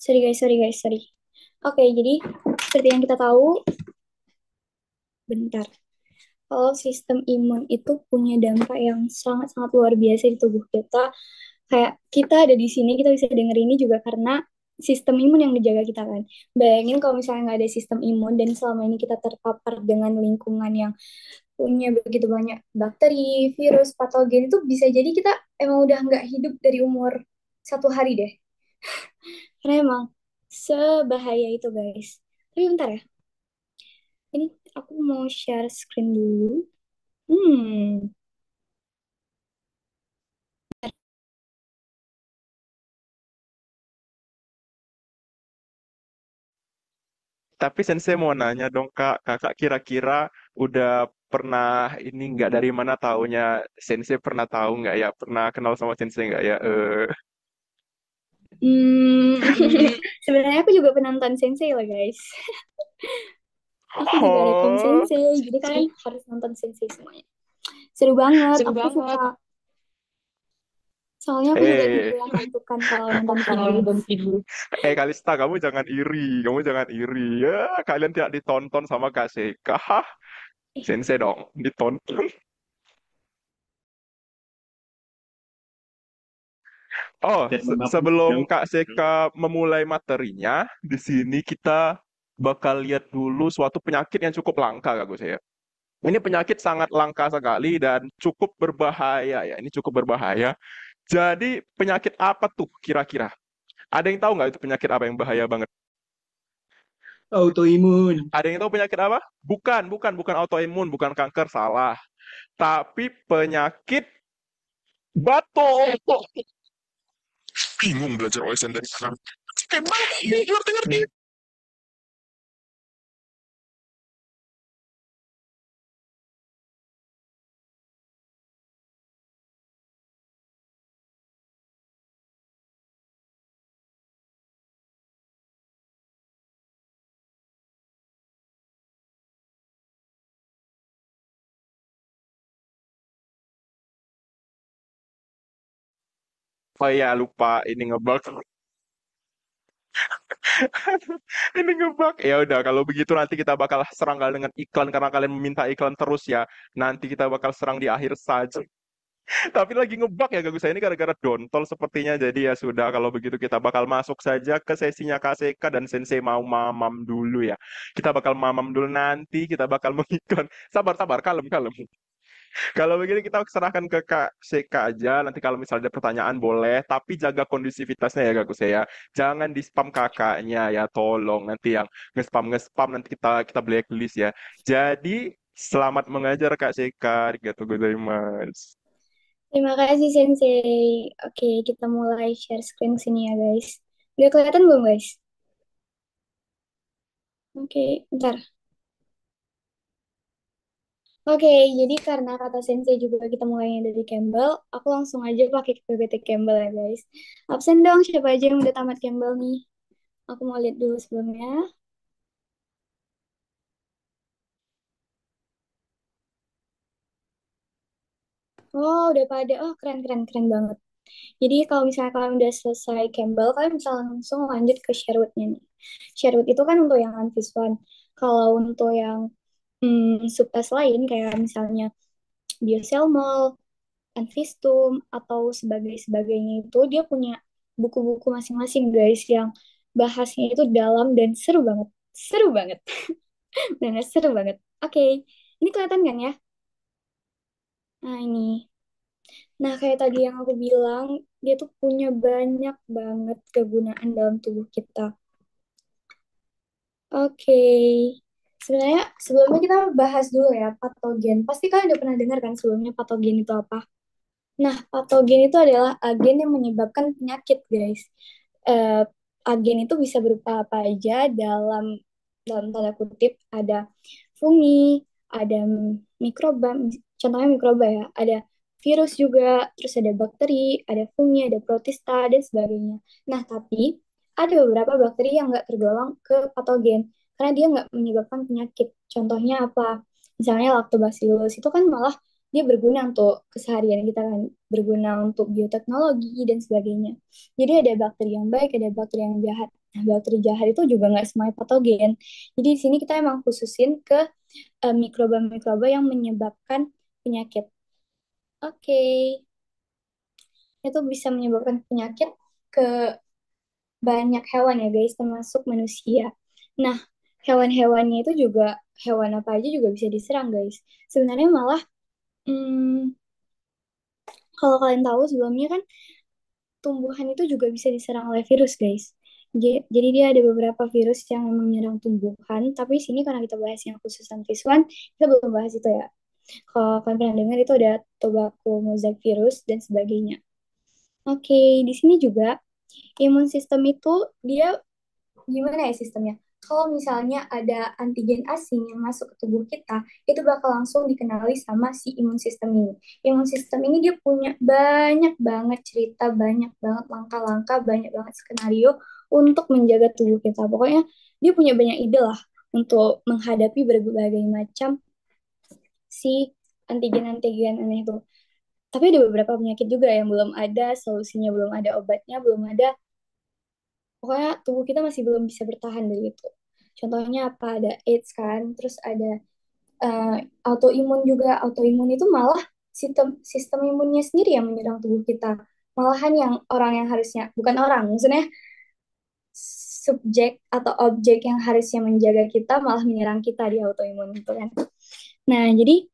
Sorry guys, sorry. Oke, jadi seperti yang kita tahu, bentar. Kalau sistem imun itu punya dampak yang sangat-sangat luar biasa di tubuh kita. Kayak kita ada di sini, kita bisa denger ini juga karena sistem imun yang dijaga kita kan. Bayangin kalau misalnya nggak ada sistem imun dan selama ini kita terpapar dengan lingkungan yang punya begitu banyak bakteri, virus, patogen itu bisa jadi kita emang udah nggak hidup dari umur 1 hari deh. Karena emang sebahaya itu guys. Tapi bentar ya, ini aku mau share screen dulu. Hmm, Tapi Sensei mau nanya dong Kak, Kakak kira-kira udah pernah ini nggak dari mana taunya Sensei pernah tahu nggak ya? Pernah kenal sama Sensei nggak ya? hmm. Sebenarnya aku juga penonton Sensei lah guys. Aku juga rekom Oh, Sensei, jadi kalian harus nonton Sensei semuanya. Seru banget, seru aku banget. suka. Soalnya aku juga tipe Eh, yang ngantukan kalau nonton video. Kalista, kamu jangan iri, kamu jangan iri. Ya, kalian tidak ditonton sama Kak Seka. Hah, Eh, Sensei dong, ditonton. Oh, sebelum Kak Seka memulai materinya, di sini kita bakal lihat dulu suatu penyakit yang cukup langka, Kak Gus ya. Ini penyakit sangat langka sekali dan cukup berbahaya ya. Ini cukup berbahaya. Jadi penyakit apa tuh kira-kira? Ada yang tahu nggak itu penyakit apa yang bahaya banget? Autoimun. Ada yang tahu penyakit apa? Bukan autoimun, bukan kanker, salah. Tapi penyakit batuk. Bingung belajar OSN dari sekarang. Kayak banget, ngerti-ngerti. Oh iya, lupa ini ngebug. Ini ngebug. Ya udah, kalau begitu nanti kita bakal serang kalian dengan iklan karena kalian meminta iklan terus ya. Nanti kita bakal serang di akhir saja. Tapi lagi ngebug ya Gagus. Ini gara-gara dontol sepertinya. Jadi ya sudah, kalau begitu kita bakal masuk saja ke sesinya KCK dan Sensei mau mamam dulu ya. Kita bakal mamam dulu nanti, kita bakal mengiklan. Sabar-sabar, kalem-kalem. Kalau begini kita serahkan ke Kak Seka aja. Nanti kalau misalnya ada pertanyaan boleh, tapi jaga kondusivitasnya ya Kak Gus ya. Jangan di spam kakaknya ya, tolong. Nanti yang nge-spam nanti kita blacklist ya. Jadi selamat mengajar Kak Seka. Arigatou gozaimasu. Terima kasih Sensei. Oke, kita mulai share screen sini ya guys. Udah kelihatan belum guys? Oke, bentar. Oke, jadi karena kata Sensei juga kita mulainya dari Campbell, aku langsung aja pakai PPT Campbell ya guys. Absen dong siapa aja yang udah tamat Campbell nih. Aku mau lihat dulu sebelumnya. Oh, udah pada. Oh, keren, keren, keren banget. Jadi kalau misalnya kalian udah selesai Campbell, kalian bisa langsung lanjut ke Sherwood-nya nih. Sherwood itu kan untuk yang Anvis One. Kalau untuk yang subtes lain, kayak misalnya Bioselmol, Anvistum, atau sebagainya itu, dia punya buku-buku masing-masing guys, yang bahasnya itu dalam dan seru banget. Seru banget. Benar, seru banget. Oke, ini kelihatan kan ya? Nah, ini. Nah, kayak tadi yang aku bilang, dia tuh punya banyak banget kegunaan dalam tubuh kita. Oke, sebenarnya sebelumnya kita bahas dulu ya patogen. Pasti kalian udah pernah dengar kan sebelumnya patogen itu apa? Nah, patogen itu adalah agen yang menyebabkan penyakit, guys. Eh, Agen itu bisa berupa apa aja dalam tanda kutip ada fungi, ada mikroba, contohnya mikroba ya, ada virus juga, terus ada bakteri, ada fungi, ada protista dan sebagainya. Nah, tapi ada beberapa bakteri yang nggak tergolong ke patogen karena dia nggak menyebabkan penyakit. Contohnya apa? Misalnya lactobacillus itu kan malah dia berguna untuk keseharian kita kan, berguna untuk bioteknologi dan sebagainya. Jadi ada bakteri yang baik, ada bakteri yang jahat. Nah, bakteri jahat itu juga nggak semuanya patogen. Jadi di sini kita emang khususin ke mikroba-mikroba yang menyebabkan penyakit. Oke, itu bisa menyebabkan penyakit ke banyak hewan ya guys, termasuk manusia. Nah, hewan-hewannya itu juga, hewan apa aja juga bisa diserang guys. Sebenarnya malah, hmm, kalau kalian tahu sebelumnya kan tumbuhan itu juga bisa diserang oleh virus guys. Jadi dia ada beberapa virus yang memang menyerang tumbuhan, tapi sini karena kita bahas yang khusus antiswan, kita belum bahas itu ya. Kalau kalian pernah dengar itu ada tobacco mosaic virus dan sebagainya. Oke, di sini juga imun sistem itu dia gimana ya sistemnya? Kalau misalnya ada antigen asing yang masuk ke tubuh kita, itu bakal langsung dikenali sama si imun sistem ini. Imun sistem ini dia punya banyak banget cerita, banyak banget langkah-langkah, banyak banget skenario untuk menjaga tubuh kita. Pokoknya dia punya banyak ide lah untuk menghadapi berbagai macam si antigen-antigen aneh itu. Tapi ada beberapa penyakit juga yang belum ada solusinya, belum ada obatnya, belum ada. Pokoknya tubuh kita masih belum bisa bertahan dari itu. Contohnya apa? Ada AIDS kan, terus ada eh, autoimun juga. Autoimun itu malah sistem sistem imunnya sendiri yang menyerang tubuh kita. Malahan yang orang yang harusnya, bukan orang, maksudnya subjek atau objek yang harusnya menjaga kita malah menyerang kita di autoimun itu kan. Nah, jadi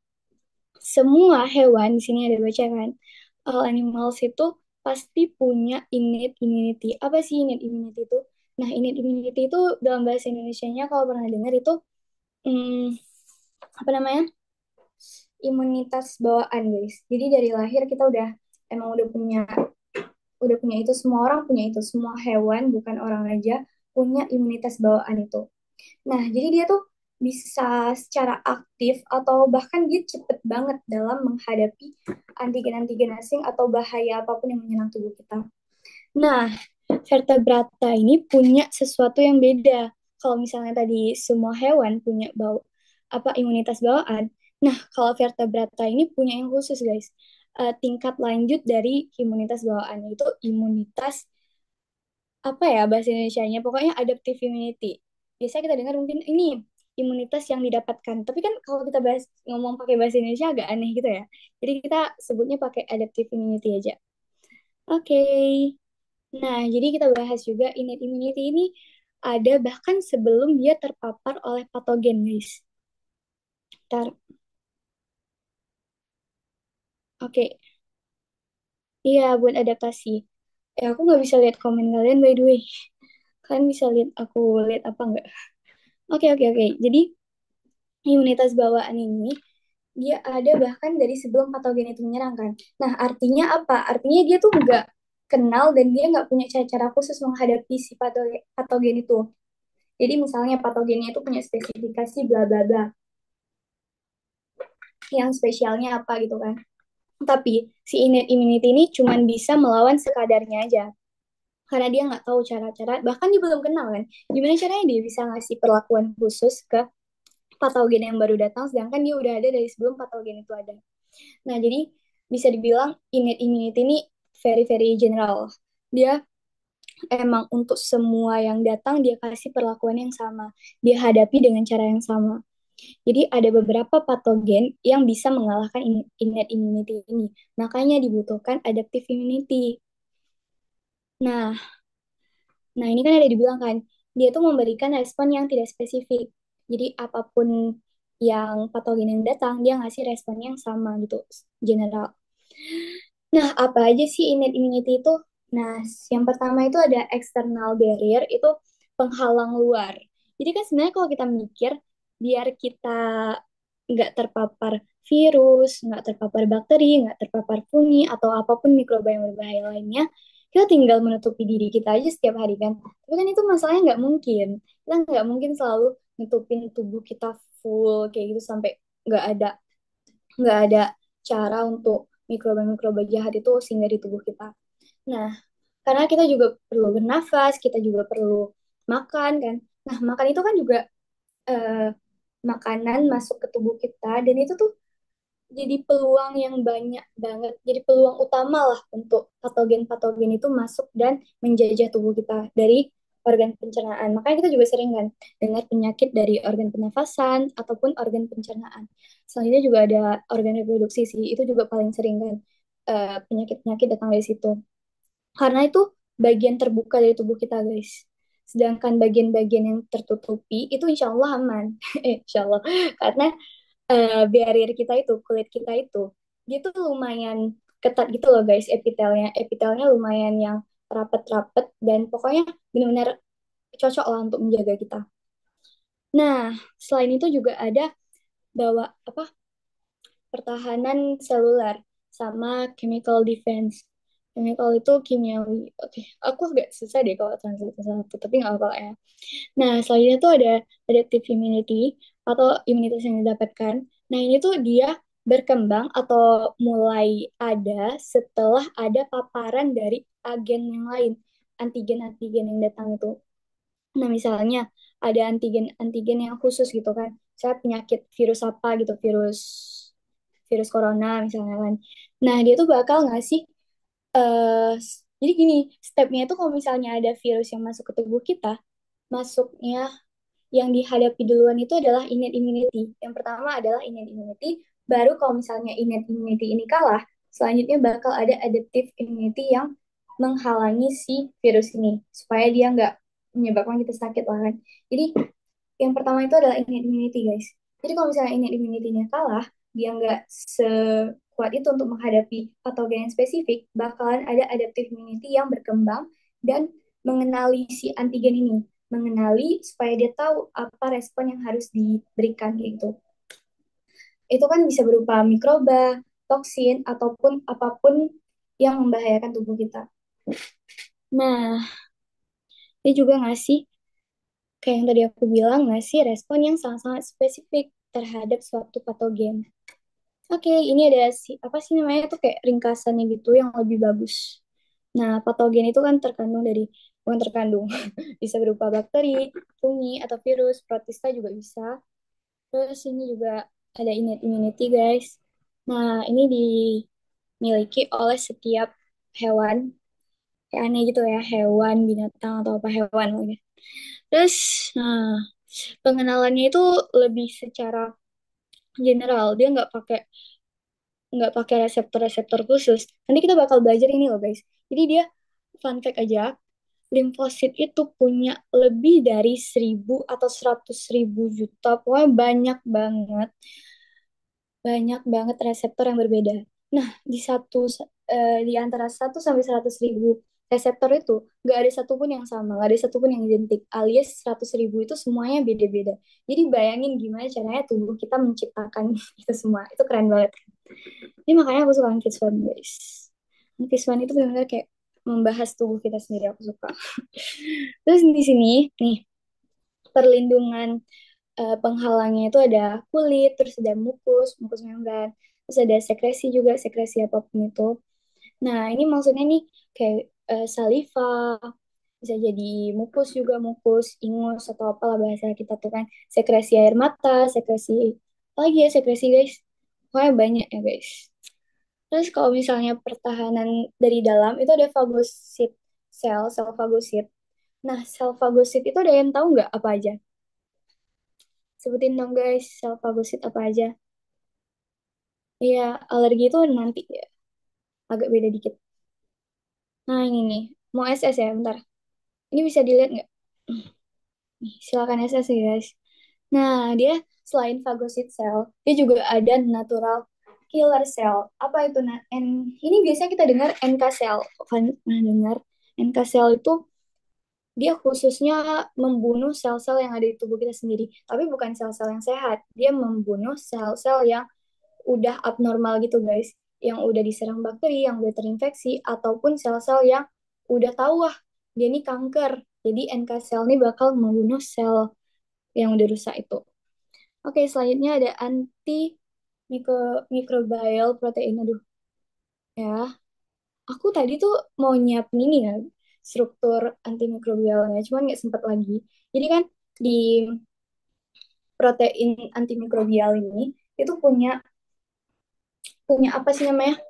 semua hewan di sini ada baca kan. All animals itu pasti punya innate immunity. Apa sih innate immunity itu? Nah, innate immunity itu dalam bahasa Indonesianya kalau pernah dengar itu hmm, apa namanya? Imunitas bawaan, guys. Jadi dari lahir kita udah emang udah punya itu, semua orang punya itu, semua hewan bukan orang aja punya imunitas bawaan itu. Nah, jadi dia tuh bisa secara aktif atau bahkan dia cepet banget dalam menghadapi antigen-antigen asing atau bahaya apapun yang menyerang tubuh kita. Nah, vertebrata ini punya sesuatu yang beda. Kalau misalnya tadi semua hewan punya imunitas bawaan. Nah, kalau vertebrata ini punya yang khusus, guys. Tingkat lanjut dari imunitas bawaan itu imunitas apa ya bahasa Indonesianya? Pokoknya adaptive immunity. Biasanya kita dengar mungkin ini imunitas yang didapatkan. Tapi kan kalau kita ngomong pakai bahasa Indonesia agak aneh gitu ya. Jadi kita sebutnya pakai adaptive immunity aja. Oke. Nah, jadi kita bahas juga innate immunity ini ada bahkan sebelum dia terpapar oleh patogen, guys. Ntar, oke. Iya, buat adaptasi. Aku nggak bisa lihat komen kalian, by the way. Kalian bisa lihat aku lihat apa nggak? Oke, oke, oke. Jadi, imunitas bawaan ini, dia ada bahkan dari sebelum patogen itu menyerang kan. Nah, artinya apa? Artinya dia tuh nggak kenal dan dia nggak punya cara-cara khusus menghadapi si patogen itu. Jadi misalnya patogennya itu punya spesifikasi bla bla bla, yang spesialnya apa gitu kan. Tapi si innate immunity ini cuma bisa melawan sekadarnya aja. Karena dia nggak tahu cara-cara, bahkan dia belum kenal kan. Gimana caranya dia bisa ngasih perlakuan khusus ke patogen yang baru datang, sedangkan dia udah ada dari sebelum patogen itu ada. Nah, jadi bisa dibilang innate immunity ini very, very general. Dia emang untuk semua yang datang, dia kasih perlakuan yang sama. Dia hadapi dengan cara yang sama. Jadi ada beberapa patogen yang bisa mengalahkan innate immunity ini. Makanya dibutuhkan adaptive immunity. Nah, nah ini kan ada dibilang kan, dia tuh memberikan respon yang tidak spesifik. Jadi apapun yang patogen yang datang, dia ngasih respon yang sama gitu, general. Nah, apa aja sih innate immunity itu? Nah, yang pertama itu ada external barrier, itu penghalang luar. Jadi kan sebenarnya kalau kita mikir, biar kita nggak terpapar virus, nggak terpapar bakteri, nggak terpapar fungi, atau apapun mikroba yang berbahaya lainnya, kita tinggal menutupi diri kita aja setiap hari kan. Tapi kan itu masalahnya nggak mungkin. Kita nggak mungkin selalu nutupin tubuh kita full kayak gitu sampai nggak ada cara untuk mikroba-mikroba jahat itu singgah di tubuh kita. Nah, karena kita juga perlu bernafas, kita juga perlu makan kan. Nah, makan itu kan juga eh, makanan masuk ke tubuh kita dan itu tuh jadi peluang yang banyak banget, jadi peluang utama lah untuk patogen-patogen itu masuk dan menjajah tubuh kita dari organ pencernaan. Makanya kita juga sering kan dengar penyakit dari organ pernafasan ataupun organ pencernaan. Selanjutnya juga ada organ reproduksi sih, itu juga paling sering kan penyakit-penyakit datang dari situ. Karena itu bagian terbuka dari tubuh kita, guys. Sedangkan bagian-bagian yang tertutupi itu insya Allah aman. Insya Allah. Karena barrier kita itu, kulit kita itu, dia tuh lumayan ketat gitu loh guys, epitelnya. Epitelnya lumayan yang rapet-rapet dan pokoknya benar-benar cocok lah untuk menjaga kita. Nah, selain itu juga ada bawa apa pertahanan seluler sama chemical defense. Chemical itu kimiawi. Oke, aku agak susah deh kalau translate satu, tapi nggak apa-apa ya. Nah, selanjutnya tuh ada adaptive immunity atau imunitas yang didapatkan. Nah, ini tuh dia berkembang atau mulai ada setelah ada paparan dari agen yang lain, antigen-antigen yang datang itu. Nah, misalnya ada antigen-antigen yang khusus gitu kan. Saya penyakit virus apa gitu, virus virus corona misalnya kan. Nah, dia tuh bakal ngasih jadi gini, stepnya itu kalau misalnya ada virus yang masuk ke tubuh kita, masuknya yang dihadapi duluan itu adalah innate immunity. Yang pertama adalah innate immunity, baru kalau misalnya innate immunity ini kalah, selanjutnya bakal ada adaptive immunity yang menghalangi si virus ini, supaya dia nggak menyebabkan kita sakit lah kan. Jadi yang pertama itu adalah innate immunity, guys. Jadi kalau misalnya innate immunity-nya kalah, dia nggak sekuat itu untuk menghadapi patogen yang spesifik, bakalan ada adaptive immunity yang berkembang dan mengenali si antigen ini, mengenali supaya dia tahu apa respon yang harus diberikan gitu. Itu kan bisa berupa mikroba, toksin, ataupun apapun yang membahayakan tubuh kita. Nah, dia juga ngasih, kayak yang tadi aku bilang, ngasih respon yang sangat-sangat spesifik terhadap suatu patogen. Oke, ini ada apa sih namanya tuh kayak ringkasannya gitu yang lebih bagus. Nah, patogen itu kan terkandung dari, bukan terkandung, bisa berupa bakteri, fungi, atau virus, protista juga bisa. Terus ini juga ada innate immunity, guys. Nah, ini dimiliki oleh setiap hewan, kayak aneh gitu ya, hewan, binatang, atau apa hewan. Gitu. Terus, nah, pengenalannya itu lebih secara general. Dia nggak pakai reseptor-reseptor khusus. Nanti kita bakal belajar ini loh guys. Jadi dia fun fact aja, limfosit itu punya lebih dari 1.000 atau 100.000 juta, pokoknya banyak banget reseptor yang berbeda. Nah, di antara 1 sampai 100.000 reseptor itu nggak ada satupun yang sama, nggak ada satupun yang identik, alias 100.000 itu semuanya beda-beda. Jadi bayangin gimana caranya tubuh kita menciptakan itu semua. Itu keren banget. Ini makanya aku suka Kids One, guys. Kids One itu benar-benar kayak membahas tubuh kita sendiri, aku suka. Terus di sini, nih, perlindungan penghalangnya itu ada kulit, terus ada mukus membran, terus ada sekresi juga, sekresi apapun itu. Nah, ini maksudnya nih kayak saliva, bisa jadi mukus juga, mukus, ingus, atau apalah bahasa kita tuh kan. Sekresi air mata, sekresi, apa lagi ya sekresi guys? Pokoknya banyak ya guys. Terus kalau misalnya pertahanan dari dalam itu ada fagosit sel fagosit. Nah, sel fagosit itu ada yang tahu nggak apa aja? Sebutin dong guys, sel fagosit apa aja? Iya, alergi itu nanti ya, agak beda dikit. Nah, ini nih, mau SS ya, bentar. Ini bisa dilihat nggak? Nih, silakan SS ya guys. Nah, dia selain phagocyte cell, dia juga ada natural killer cell. Apa itu? Ini biasanya kita dengar NK cell. Kan pernah dengar? NK cell itu dia khususnya membunuh sel-sel yang ada di tubuh kita sendiri. Tapi bukan sel-sel yang sehat. Dia membunuh sel-sel yang udah abnormal gitu guys. Yang udah diserang bakteri, yang udah terinfeksi, ataupun sel-sel yang udah tahu wah dia ini kanker. Jadi NK cell ini bakal membunuh sel yang udah rusak itu. Oke, selanjutnya ada microbial protein. Aduh, ya. Aku tadi tuh mau nyiapin ini kan, struktur antimikrobialnya, cuman nggak sempat lagi. Jadi kan di protein antimikrobial ini itu punya punya apa sih namanya?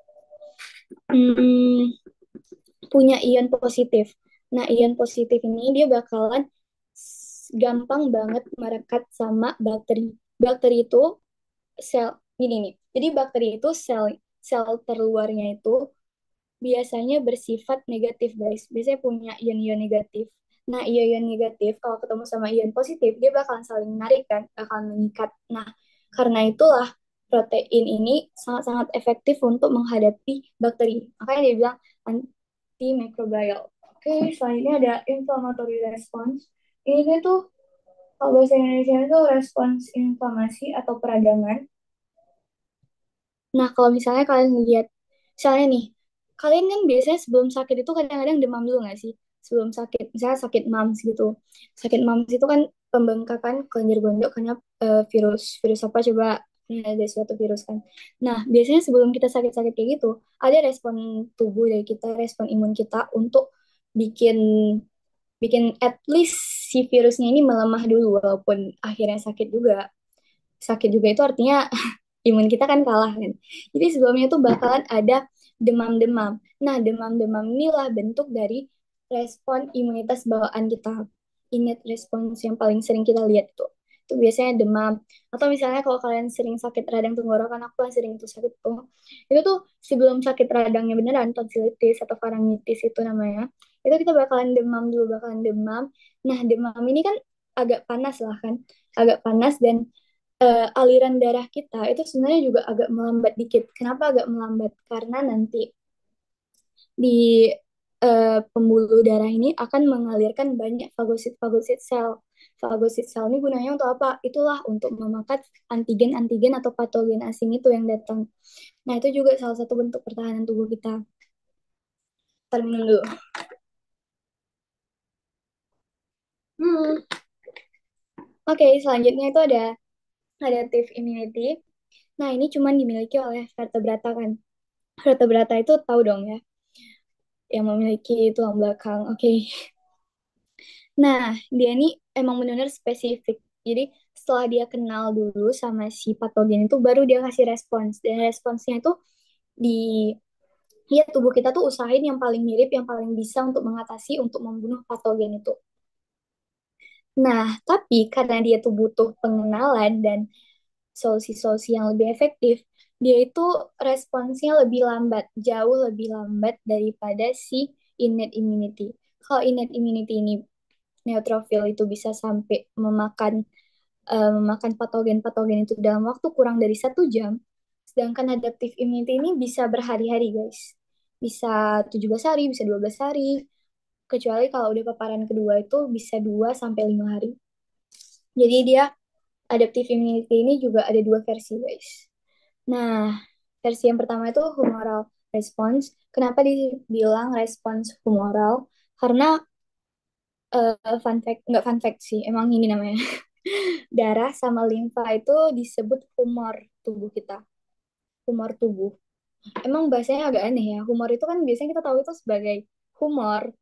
Hmm, punya ion positif. Nah, ion positif ini dia bakalan gampang banget merekat sama bakteri. Bakteri itu sel gini nih. Jadi bakteri itu sel sel terluarnya itu biasanya bersifat negatif, guys. Biasanya punya ion-ion negatif. Nah, ion-ion negatif kalau ketemu sama ion positif, dia bakalan saling menarik kan, bakalan mengikat. Nah, karena itulah protein ini sangat-sangat efektif untuk menghadapi bakteri. Makanya dia bilang antimicrobial. Oke, selanjutnya ada inflammatory response. Ini tuh kalau bahasa Indonesia itu respons inflamasi atau peradangan. Nah, kalau misalnya kalian lihat, misalnya nih, kalian kan biasanya sebelum sakit itu kadang-kadang demam dulu nggak sih? Sebelum sakit, misalnya sakit mumps gitu. Sakit mumps itu kan pembengkakan kelenjar gondok karena virus apa coba ini ada suatu virus kan. Nah, biasanya sebelum kita sakit-sakit kayak gitu, ada respon tubuh dari kita, respon imun kita untuk bikin bikin at least si virusnya ini melemah dulu walaupun akhirnya sakit juga. Sakit juga itu artinya imun kita kan kalah kan. Jadi sebelumnya tuh bakalan ada demam-demam. Nah, demam-demam inilah bentuk dari respon imunitas bawaan kita. Innate response yang paling sering kita lihat tuh. Itu biasanya demam. Atau misalnya kalau kalian sering sakit radang tenggorokan, aku kan sering tuh sakit tuh. Itu tuh sebelum sakit radangnya beneran, tonsilitis atau faringitis itu namanya. Itu kita bakalan demam dulu, bakalan demam. Nah, demam ini kan agak panas lah kan. Agak panas dan aliran darah kita itu sebenarnya juga agak melambat dikit. Kenapa agak melambat? Karena nanti di pembuluh darah ini akan mengalirkan banyak fagosit sel. Fagosit sel ini gunanya untuk apa? Itulah untuk memakan antigen-antigen atau patogen asing itu yang datang. Nah, itu juga salah satu bentuk pertahanan tubuh kita. Terminal dulu. Hmm. Oke, selanjutnya itu ada adaptive immunity. Nah, ini cuma dimiliki oleh vertebrata kan. Vertebrata itu tahu dong ya, yang memiliki tulang belakang. Oke. Nah, dia ini emang benar-benar spesifik. Jadi, setelah dia kenal dulu sama si patogen itu, baru dia kasih respons. Dan responsnya itu di ya tubuh kita tuh usahain yang paling mirip, yang paling bisa untuk mengatasi, untuk membunuh patogen itu. Nah, tapi karena dia tuh butuh pengenalan dan solusi-solusi yang lebih efektif, dia itu responsnya lebih lambat, jauh lebih lambat daripada si innate immunity. Kalau innate immunity ini neutrofil itu bisa sampai memakan patogen-patogen itu dalam waktu kurang dari 1 jam, sedangkan adaptive immunity ini bisa berhari-hari, guys. Bisa 17 hari, bisa 12 hari, kecuali kalau udah paparan kedua itu bisa 2 sampai 5 hari. Jadi dia adaptive immunity ini juga ada dua versi, guys. Nah, versi yang pertama itu humoral response. Kenapa dibilang respons humoral? Karena fun fact, nggak fun fact sih, emang ini namanya. Darah sama limfa itu disebut humor tubuh kita. Humor tubuh. Emang bahasanya agak aneh ya. Humor itu kan biasanya kita tahu itu sebagai humor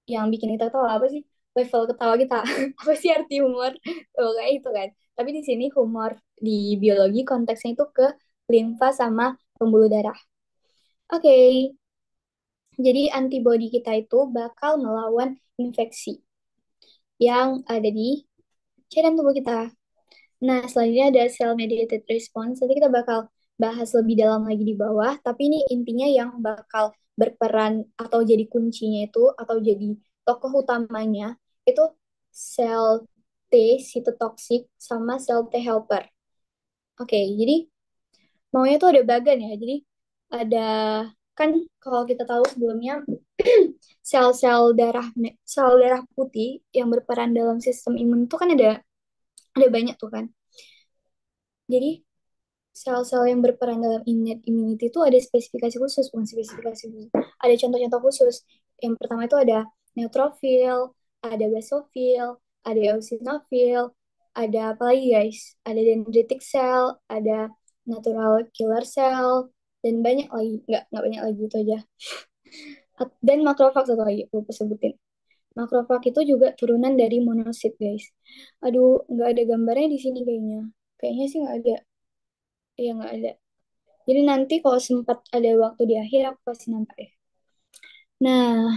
yang bikin kita tahu apa sih? Level ketawa kita. Apa sih arti humor? Oh, kayak itu kan. Tapi di sini humor di biologi konteksnya itu ke limfa sama pembuluh darah. Oke, jadi antibodi kita itu bakal melawan infeksi yang ada di cairan tubuh kita. Nah, selanjutnya ada cell mediated response. Nanti kita bakal bahas lebih dalam lagi di bawah, tapi ini intinya yang bakal berperan atau jadi kuncinya itu atau jadi tokoh utamanya itu sel T cytotoxic sama sel T helper. Oke, jadi maunya tuh ada bagan ya. Jadi ada kan kalau kita tahu sebelumnya sel darah putih yang berperan dalam sistem imun itu kan ada banyak tuh kan. Jadi sel-sel yang berperan dalam innate immunity itu ada spesifikasi khusus, bukan spesifikasi khusus. Ada contoh-contoh khusus. Yang pertama itu ada neutrophil, ada basophil, ada eosinofil, ada apa lagi guys? Ada dendritic cell, ada natural killer cell, dan banyak lagi. Nggak banyak lagi, itu aja. Dan makrofag satu lagi, lupa sebutin. Makrofag itu juga turunan dari monosit, guys. Aduh, nggak ada gambarnya di sini kayaknya. Kayaknya sih nggak ada. Iya, nggak ada. Jadi nanti kalau sempat ada waktu di akhir aku kasih nampak ya. Nah,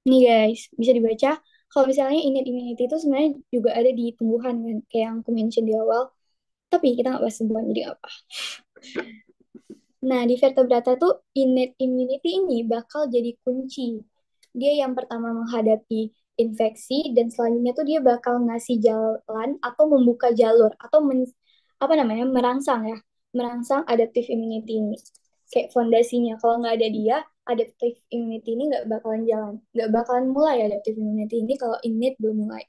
nih guys, bisa dibaca. Kalau misalnya innate immunity itu sebenarnya juga ada di tumbuhan kan, kayak yang aku mention di awal. Tapi kita nggak bahas tumbuhan, jadi nggak apa. Nah, di vertebrata tuh innate immunity ini bakal jadi kunci. Dia yang pertama menghadapi infeksi dan selanjutnya tuh dia bakal ngasih jalan atau membuka jalur atau apa namanya merangsang ya, merangsang adaptive immunity ini. Kayak fondasinya, kalau nggak ada dia, adaptive immunity ini nggak bakalan jalan, nggak bakalan mulai adaptive immunity ini kalau innate belum mulai.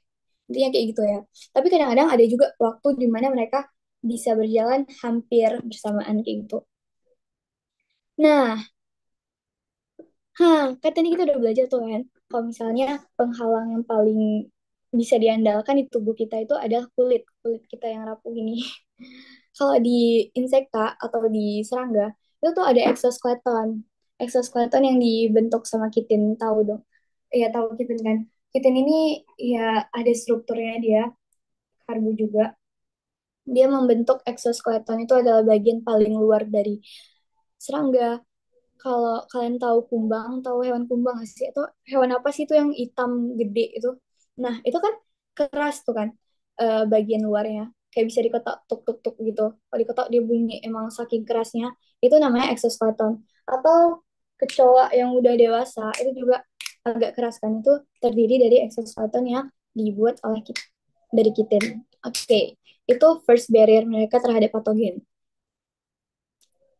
Intinya kayak gitu ya. Tapi kadang-kadang ada juga waktu di mana mereka bisa berjalan hampir bersamaan kayak gitu. Nah, kan tadi kita udah belajar tuh kan, kalau misalnya penghalang yang paling bisa diandalkan di tubuh kita itu adalah kulit, kulit kita yang rapuh ini. Kalau di insekta atau di serangga, itu tuh ada exoskeleton. Exoskeleton yang dibentuk sama kitin, tahu dong? Iya, tahu kitin kan? Kitin ini ya ada strukturnya dia, karbo juga. Dia membentuk exoskeleton itu adalah bagian paling luar dari serangga. Kalau kalian tahu kumbang, tahu hewan kumbang nggak sih? Itu hewan apa sih itu yang hitam gede itu? Nah, itu kan keras tuh kan, bagian luarnya. Kayak bisa diketok tuk tuk tuk gitu. Kalau diketok dia bunyi emang saking kerasnya. Itu namanya exoskeleton. Atau kecoa yang udah dewasa itu juga agak keras kan. Itu terdiri dari exoskeleton yang dibuat oleh dari kitin. Oke, itu first barrier mereka terhadap patogen.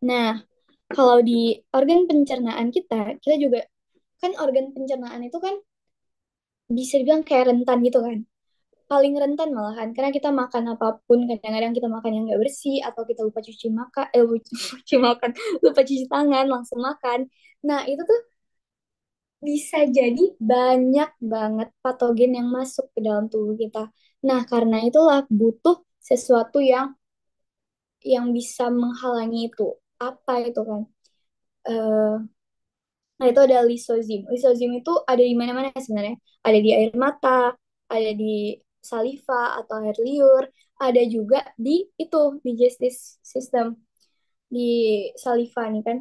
Nah, kalau di organ pencernaan kita juga kan organ pencernaan itu kan bisa dibilang kayak rentan gitu kan. Paling rentan malahan karena kita makan apapun kadang-kadang kita makan yang nggak bersih atau kita lupa cuci makan lupa cuci makan lupa cuci tangan langsung makan. Nah, itu tuh bisa jadi banyak banget patogen yang masuk ke dalam tubuh kita. Nah, karena itulah butuh sesuatu yang bisa menghalangi itu. Apa itu kan? Eh, Nah, itu ada lisozim. Lisozim itu ada di mana-mana sebenarnya. Ada di air mata, ada di saliva atau air liur, ada juga di itu, digestive system, di saliva nih kan.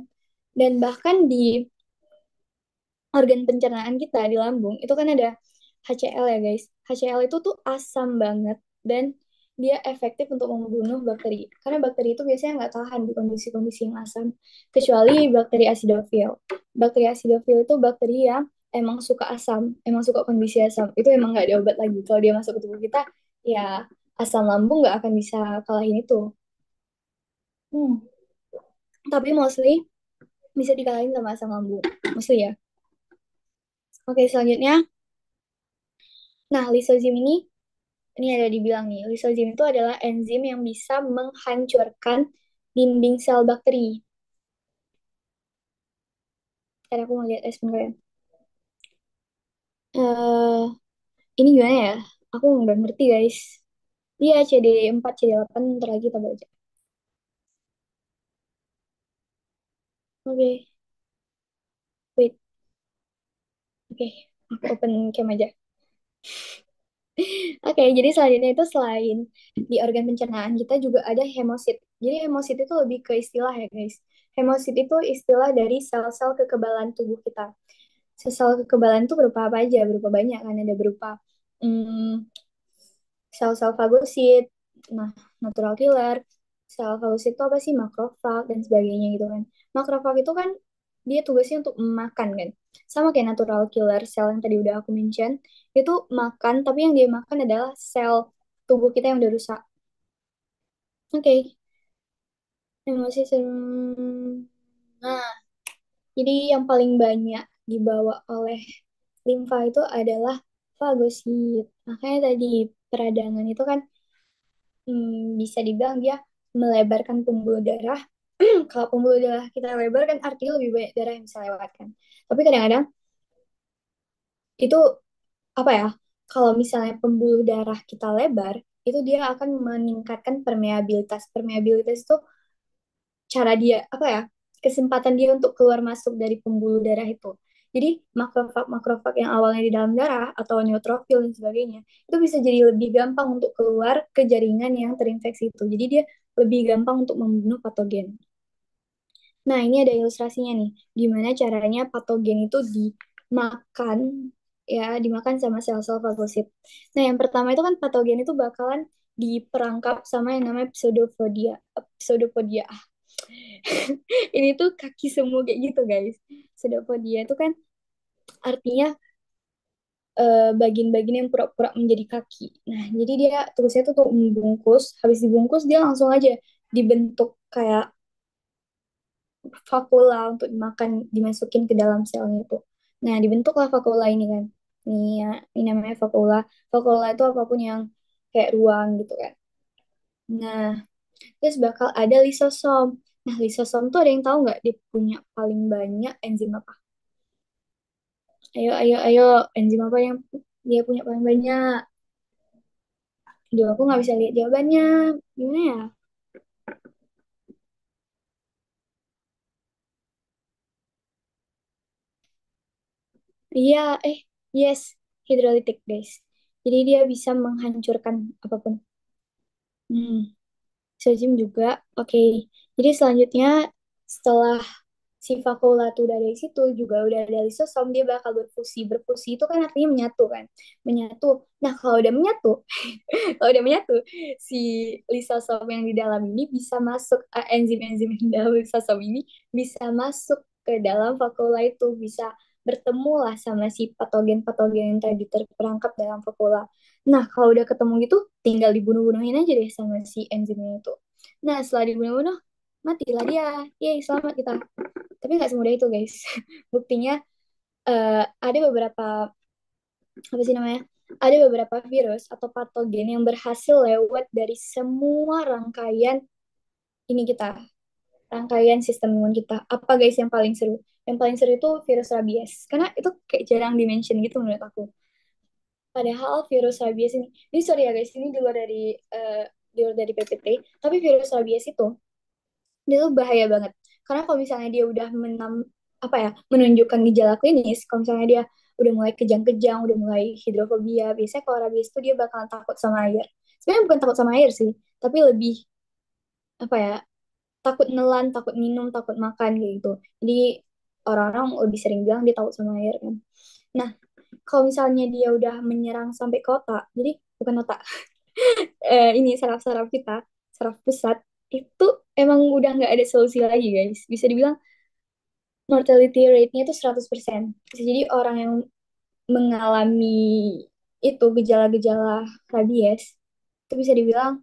Dan bahkan di organ pencernaan kita, di lambung, itu kan ada HCl ya guys. HCl itu tuh asam banget dan dia efektif untuk membunuh bakteri. Karena bakteri itu biasanya nggak tahan di kondisi-kondisi yang asam. Kecuali bakteri acidofil. Bakteri acidofil itu bakteri yang emang suka asam, emang suka kondisi asam. Itu emang nggak ada obat lagi. Kalau dia masuk ke tubuh kita, ya asam lambung nggak akan bisa kalahin itu. Hmm. Tapi mostly bisa dikalahin sama asam lambung. Mostly ya. Oke, selanjutnya. Nah, lisozim ini ada dibilang nih, lisozim itu adalah enzim yang bisa menghancurkan dinding sel bakteri. Ntar aku mau lihat respon kalian. eh ini gimana ya? Aku nggak ngerti guys. Iya, CD4, CD8, ntar lagi kita baca. Oke, wait. Oke, aku open cam aja. Oke, jadi selanjutnya itu selain di organ pencernaan kita juga ada hemosit. Jadi hemosit itu lebih ke istilah ya guys. Hemosit itu istilah dari sel-sel kekebalan tubuh kita. Sel kekebalan itu berupa apa aja? Berupa banyak kan, ada berupa mm, sel-sel fagosit, nah natural killer, sel fagosit itu apa sih? Makrofag dan sebagainya gitu kan. Makrofag itu kan dia tugasnya untuk makan kan. Sama kayak natural killer sel yang tadi udah aku mention, itu makan tapi yang dia makan adalah sel tubuh kita yang udah rusak. Oke, emosi Nah, jadi yang paling banyak dibawa oleh limfa itu adalah fagosit. Makanya tadi peradangan itu kan bisa dibilang dia melebarkan pembuluh darah. Kalau pembuluh darah kita lebar kan artinya lebih banyak darah yang bisa lewat kan. Tapi kadang-kadang itu apa ya? Kalau misalnya pembuluh darah kita lebar, itu dia akan meningkatkan permeabilitas. Permeabilitas itu cara dia apa ya? Kesempatan dia untuk keluar masuk dari pembuluh darah itu. Jadi makrofag yang awalnya di dalam darah atau neutrofil dan sebagainya itu bisa jadi lebih gampang untuk keluar ke jaringan yang terinfeksi itu. Jadi dia lebih gampang untuk membunuh patogen. Nah, ini ada ilustrasinya nih, gimana caranya patogen itu dimakan, ya, dimakan sama sel-sel fagosit. Nah, yang pertama itu kan patogen itu bakalan diperangkap sama yang namanya pseudopodia. Pseudopodia. Ini tuh kaki semua kayak gitu, guys. Pseudopodia itu kan artinya bagian-bagian yang pura-pura menjadi kaki. Nah, jadi dia tugasnya tuh untuk membungkus. Habis dibungkus dia langsung aja dibentuk kayak vakula untuk dimakan, dimasukin ke dalam selnya itu. Nah, dibentuklah vakula ini kan. Ini ya, ini namanya vakula. Vakula itu apapun yang kayak ruang gitu kan. Nah, terus bakal ada lisosom. Nah, lisosom tuh ada yang tahu nggak dia punya paling banyak enzim apa? Ayo, ayo, ayo. Enzim apa yang dia punya paling banyak? Duh, aku nggak bisa lihat jawabannya. Gimana ya? Iya, yes, hidrolitik, guys. Jadi dia bisa menghancurkan apapun. Hmm. Sejam juga. Oke. Jadi selanjutnya setelah si vakula tuh udah ada di situ juga udah ada lisosom dia bakal berfusi. Berfusi itu kan artinya menyatu kan. Menyatu. Nah, kalau udah menyatu, kalau udah menyatu si lisosom yang di dalam ini bisa masuk enzim-enzim yang di dalam lisosom ini bisa masuk ke dalam vakula itu bisa bertemu lah sama si patogen-patogen yang tadi terperangkap dalam vakula. Nah, kalau udah ketemu gitu, tinggal dibunuh-bunuhin aja deh sama si enzimnya itu. Nah, setelah dibunuh-bunuh, matilah dia. Yeay, selamat kita. Tapi nggak semudah itu, guys. Buktinya ada beberapa, apa sih namanya? Ada beberapa virus atau patogen yang berhasil lewat dari semua rangkaian ini kita, rangkaian sistem imun kita. Apa guys yang paling seru? Yang paling seru itu virus rabies. Karena itu kayak jarang dimention gitu menurut aku. Padahal virus rabies ini sorry ya guys, ini di luar dari PPT, tapi virus rabies itu dia tuh bahaya banget. Karena kalau misalnya dia udah apa ya, menunjukkan gejala klinis, kalau misalnya dia udah mulai kejang-kejang, udah mulai hidrofobia, biasanya kalau rabies itu dia bakalan takut sama air. Sebenarnya bukan takut sama air sih, tapi lebih apa ya, takut nelan, takut minum, takut makan kayak gitu. Jadi orang-orang lebih sering bilang dia takut sama air kan. Nah, kalau misalnya dia udah menyerang sampai ke otak, jadi bukan otak, ini saraf-saraf kita, saraf pusat, itu emang udah nggak ada solusi lagi guys. Bisa dibilang mortality rate-nya itu 100%. Bisa jadi orang yang mengalami itu gejala-gejala rabies, itu bisa dibilang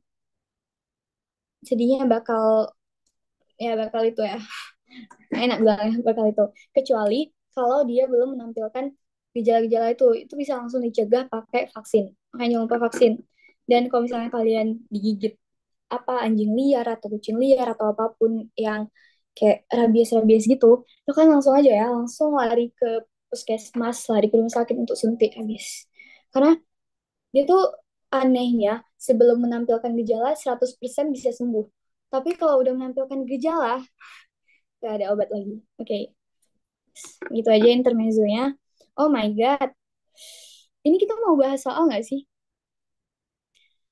sedihnya bakal itu ya, nggak enak bilangnya bakal itu. Kecuali kalau dia belum menampilkan gejala-gejala itu bisa langsung dicegah pakai vaksin. Makanya jangan lupa vaksin. Dan kalau misalnya kalian digigit apa anjing liar atau kucing liar atau apapun yang kayak rabies-rabies gitu, itu kan langsung aja ya, langsung lari ke puskesmas, lari ke rumah sakit untuk suntik habis. Karena dia tuh anehnya sebelum menampilkan gejala 100% bisa sembuh. Tapi kalau udah menampilkan gejala, gak ada obat lagi. Oke, gitu aja intermezzonya. Oh my God. Ini kita mau bahas soal nggak sih?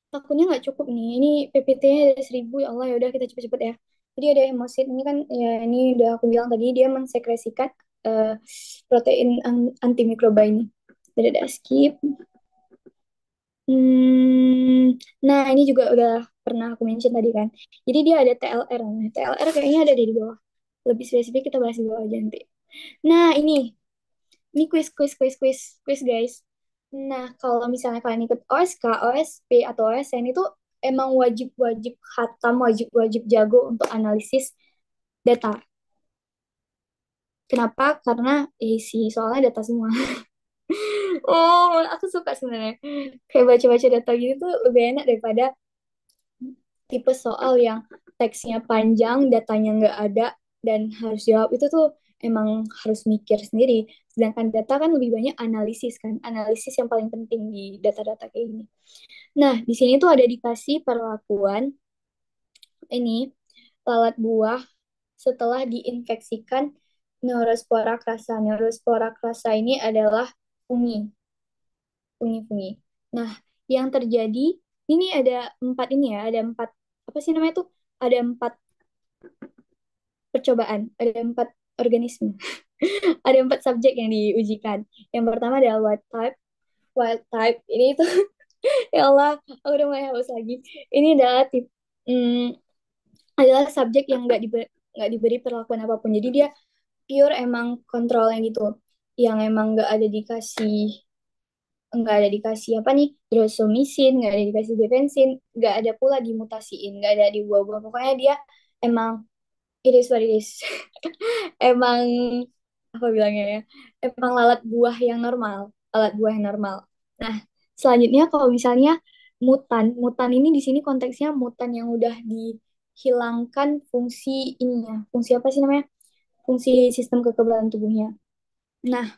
Takutnya nggak cukup nih. Ini PPT-nya ada 1000 ya Allah, ya udah kita cepet-cepet ya. Jadi ada hemosit ini kan ya ini udah aku bilang tadi dia mensekresikan eh, protein antimikroba ini. Udah skip. Nah ini juga udah pernah aku mention tadi kan. Jadi dia ada TLR. Nah, TLR kayaknya ada di bawah. Lebih spesifik kita bahas di bawah aja nanti. Nah ini quiz guys. Nah, kalau misalnya kalian ikut OSK, OSP atau OSN itu emang wajib-wajib khatam, wajib-wajib jago untuk analisis data. Kenapa? Karena isi soalnya data semua. Oh, aku suka sebenarnya. Kayak baca-baca data gitu tuh lebih enak daripada tipe soal yang teksnya panjang, datanya nggak ada, dan harus jawab itu tuh emang harus mikir sendiri. Sedangkan data kan lebih banyak analisis kan, analisis yang paling penting di data-data kayak gini. Nah, di sini tuh ada dikasih perlakuan ini lalat buah setelah diinfeksikan Neurospora crassa. Neurospora crassa ini adalah fungi, fungi-fungi. Nah, yang terjadi ini ada empat ini ya, ada empat apa sih namanya tuh? ada 4 percobaan, ada 4 organisme, ada 4 subjek yang diujikan. Yang pertama adalah wild type. Wild type ini itu ya Allah, aku udah mulai haus lagi. Ini hmm, adalah subjek yang nggak diberi perlakuan apapun. Jadi dia pure emang kontrolnya gitu, yang emang nggak ada dikasih apa nih, drosomisin, nggak ada dikasih defensin, nggak ada pula dimutasiin, nggak ada dibuah-buah. Pokoknya dia emang it is what it is. Emang apa bilangnya ya, emang lalat buah yang normal. Nah, selanjutnya kalau misalnya mutan, mutan ini di sini konteksnya mutan yang udah dihilangkan fungsi ininya, fungsi apa sih namanya, fungsi sistem kekebalan tubuhnya. Nah,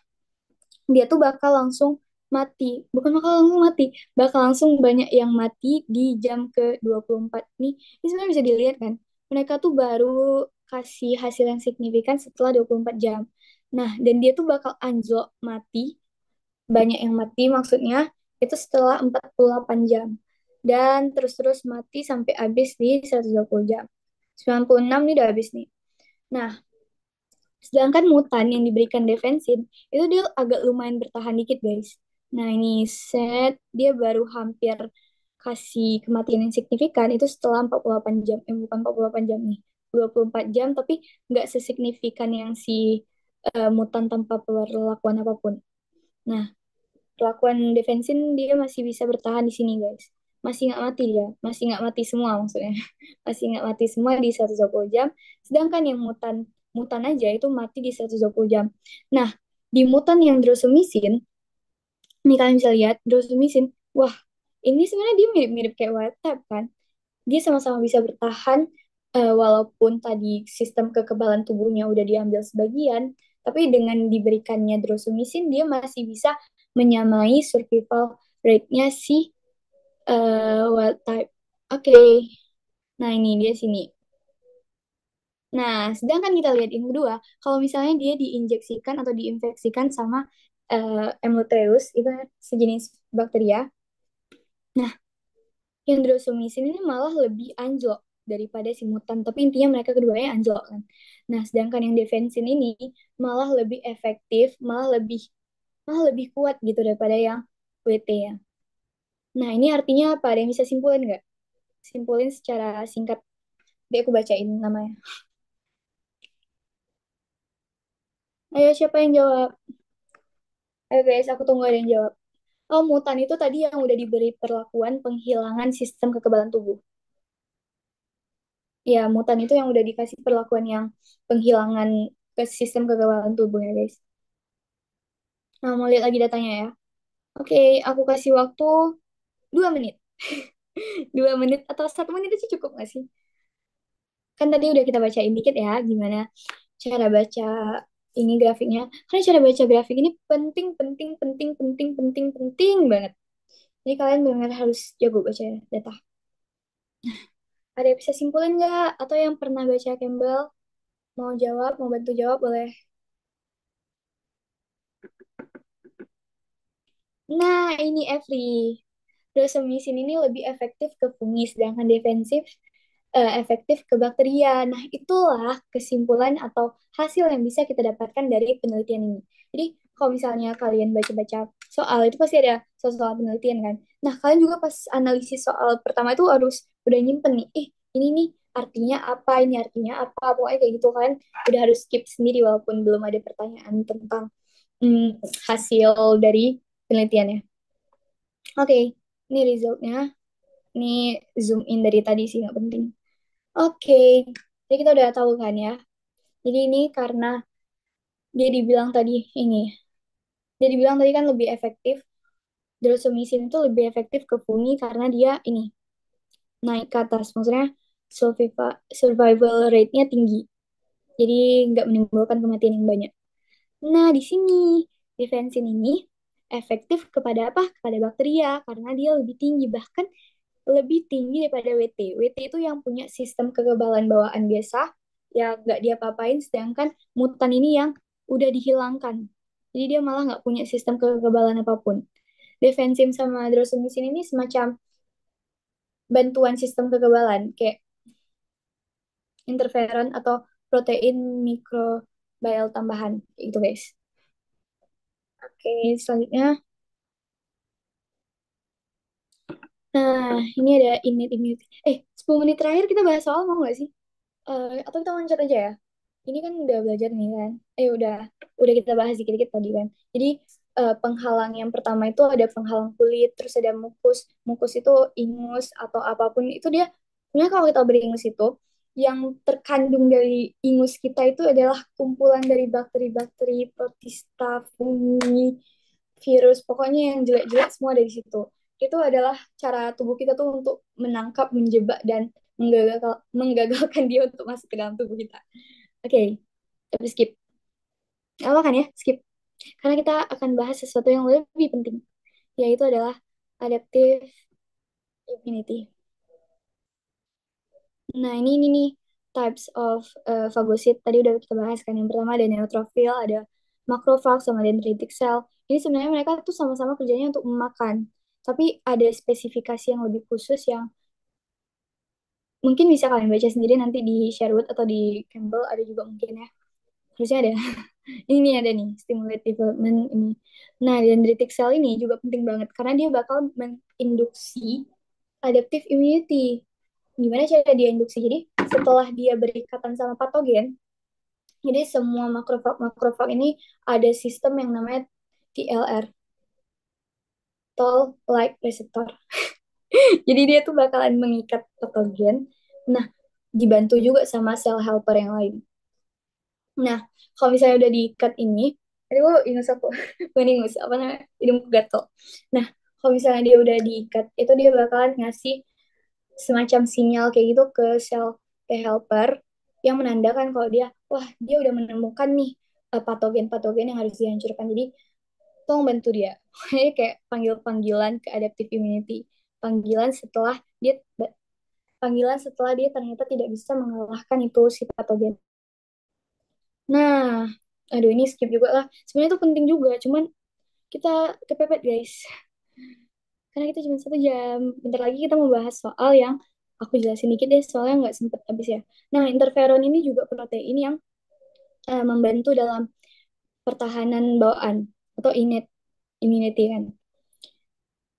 dia tuh bakal langsung mati. Bukan bakal langsung mati, bakal langsung banyak yang mati di jam ke 24 nih. Ini sebenarnya bisa dilihat kan. Mereka tuh baru kasih hasil yang signifikan setelah 24 jam. Nah, dan dia tuh bakal anjlok mati, banyak yang mati maksudnya, itu setelah 48 jam. Dan terus-terus mati sampai habis di 120 jam. 96 nih udah habis nih. Nah, sedangkan mutan yang diberikan defensin, itu dia agak lumayan bertahan dikit, guys. Nah, ini dia baru hampir kasih kematian yang signifikan itu setelah 48 jam. Bukan 48 jam nih. 24 jam, tapi nggak sesignifikan yang si mutan tanpa perlakuan apapun. Nah, perlakuan defensin dia masih bisa bertahan di sini, guys. Masih nggak mati dia. Masih nggak mati semua maksudnya. Masih nggak mati semua di 120 jam. Sedangkan yang mutan mutan aja itu mati di 120 jam. Nah, di mutan yang drosomisin, nih kalian bisa lihat drosomisin, wah, ini sebenarnya dia mirip-mirip kayak wild type kan. Dia sama-sama bisa bertahan, walaupun tadi sistem kekebalan tubuhnya udah diambil sebagian, tapi dengan diberikannya drosomisin dia masih bisa menyamai survival rate-nya si wild type. Oke, nah ini dia sini. Nah, sedangkan kita lihat yang kedua, kalau misalnya dia diinjeksikan atau diinfeksikan sama Emotreus, itu sejenis bakteria. Nah, yang drosomisin ini malah lebih anjlok daripada si mutan, tapi intinya mereka keduanya anjlok kan. Nah, sedangkan yang defensin ini malah lebih efektif, malah lebih kuat gitu daripada yang WT ya. Nah, ini artinya apa? Ada yang bisa simpulin nggak? Simpulin secara singkat. Dia aku bacain namanya. Ayo, siapa yang jawab? Ayo guys, aku tunggu ada yang jawab. Oh, mutan itu tadi yang udah diberi perlakuan penghilangan sistem kekebalan tubuh. Ya, mutan itu yang udah dikasih perlakuan yang penghilangan ke sistem kekebalan tubuh ya, guys. Nah, mau lihat lagi datanya ya. Oke, aku kasih waktu 2 menit. 2 menit atau 1 menit itu cukup nggak sih? Kan tadi udah kita bacain dikit ya, gimana cara baca ini grafiknya. Karena cara baca grafik ini penting, penting, penting, penting, penting, penting banget. Jadi kalian benar harus jago baca data. Ada yang bisa simpulin nggak? Atau yang pernah baca Campbell? Mau jawab, mau bantu jawab, boleh. Nah, ini Every. Doxamicin ini lebih efektif ke fungi, sedangkan defensif efektif ke bakteria. Nah, itulah kesimpulan atau hasil yang bisa kita dapatkan dari penelitian ini. Jadi, kalau misalnya kalian baca-baca soal, itu pasti ada soal-soal penelitian kan. Nah, kalian juga pas analisis soal pertama itu harus udah nyimpen nih, ini nih artinya apa, ini artinya apa, pokoknya kayak gitu kan. Udah harus skip sendiri walaupun belum ada pertanyaan tentang hasil dari penelitiannya. Oke, ini resultnya. Ini zoom in dari tadi sih, nggak penting. Oke, jadi kita udah tahu kan ya. Jadi ini karena dia dibilang tadi ini, dia dibilang tadi kan lebih efektif. Doxamicin itu lebih efektif ke fungi karena dia ini naik ke atas. Maksudnya survival rate-nya tinggi. Jadi nggak menimbulkan kematian yang banyak. Nah, di sini defensin ini efektif kepada apa? Kepada bakteria karena dia lebih tinggi, bahkan lebih tinggi daripada WT. WT itu yang punya sistem kekebalan bawaan biasa, ya nggak diapa-apain, sedangkan mutan ini yang udah dihilangkan. Jadi dia malah nggak punya sistem kekebalan apapun. Defensim sama drosomicin ini semacam bantuan sistem kekebalan, kayak interferon atau protein mikrobial tambahan. Itu guys. Oke, selanjutnya. Nah, ini ada innate immunity. 10 menit terakhir kita bahas soal mau nggak sih? Atau kita loncat aja ya? Ini kan udah belajar nih kan. Udah kita bahas dikit-dikit tadi kan. Jadi penghalang yang pertama itu ada penghalang kulit, terus ada mukus. Mukus itu ingus atau apapun itu dia. Sebenarnya kalau kita beringus itu, yang terkandung dari ingus kita itu adalah kumpulan dari bakteri-bakteri, protista, fungi, virus, pokoknya yang jelek-jelek semua dari situ. Itu adalah cara tubuh kita tuh untuk menangkap, menjebak, dan menggagalkan dia untuk masuk ke dalam tubuh kita. Oke, tapi skip. Apa kan ya, skip. Karena kita akan bahas sesuatu yang lebih penting, yaitu adalah adaptive immunity. Nah, ini nih types of phagocyt. Tadi udah kita bahas kan. Yang pertama ada neutrophil, ada macrophage, sama dendritic cell. Ini sebenarnya mereka tuh sama-sama kerjanya untuk memakan. Tapi ada spesifikasi yang lebih khusus yang mungkin bisa kalian baca sendiri nanti di Sherwood atau di Campbell ada juga mungkin ya. Harusnya ada. Ini ada nih, stimulate development ini. Nah, dendritic cell ini juga penting banget karena dia bakal menginduksi adaptive immunity. Gimana cara dia induksi? Jadi, setelah dia berikatan sama patogen, jadi semua makrofag ini ada sistem yang namanya TLR, Toll like receptor. Jadi dia tuh bakalan mengikat patogen. Nah, dibantu juga sama sel helper yang lain. Nah, kalau misalnya udah diikat ini, aduh, ingus aku, bukan ingus, apa namanya, hidungku gatel. Nah, kalau misalnya dia udah diikat, itu dia bakalan ngasih semacam sinyal kayak gitu ke sel T helper yang menandakan kalau dia udah menemukan nih patogen-patogen yang harus dihancurkan. Jadi, tolong bantu dia. Jadi kayak panggil-panggilan ke adaptive immunity. Panggilan setelah dia panggilan setelah dia ternyata tidak bisa mengalahkan itu si patogen. Nah, aduh ini skip juga lah. Sebenarnya itu penting juga, cuman kita kepepet guys. Karena kita cuma 1 jam. Bentar lagi kita mau bahas soal yang aku jelasin dikit deh, soalnya nggak sempet habis ya. Nah, interferon ini juga protein yang membantu dalam pertahanan bawaan atau innate immunity kan.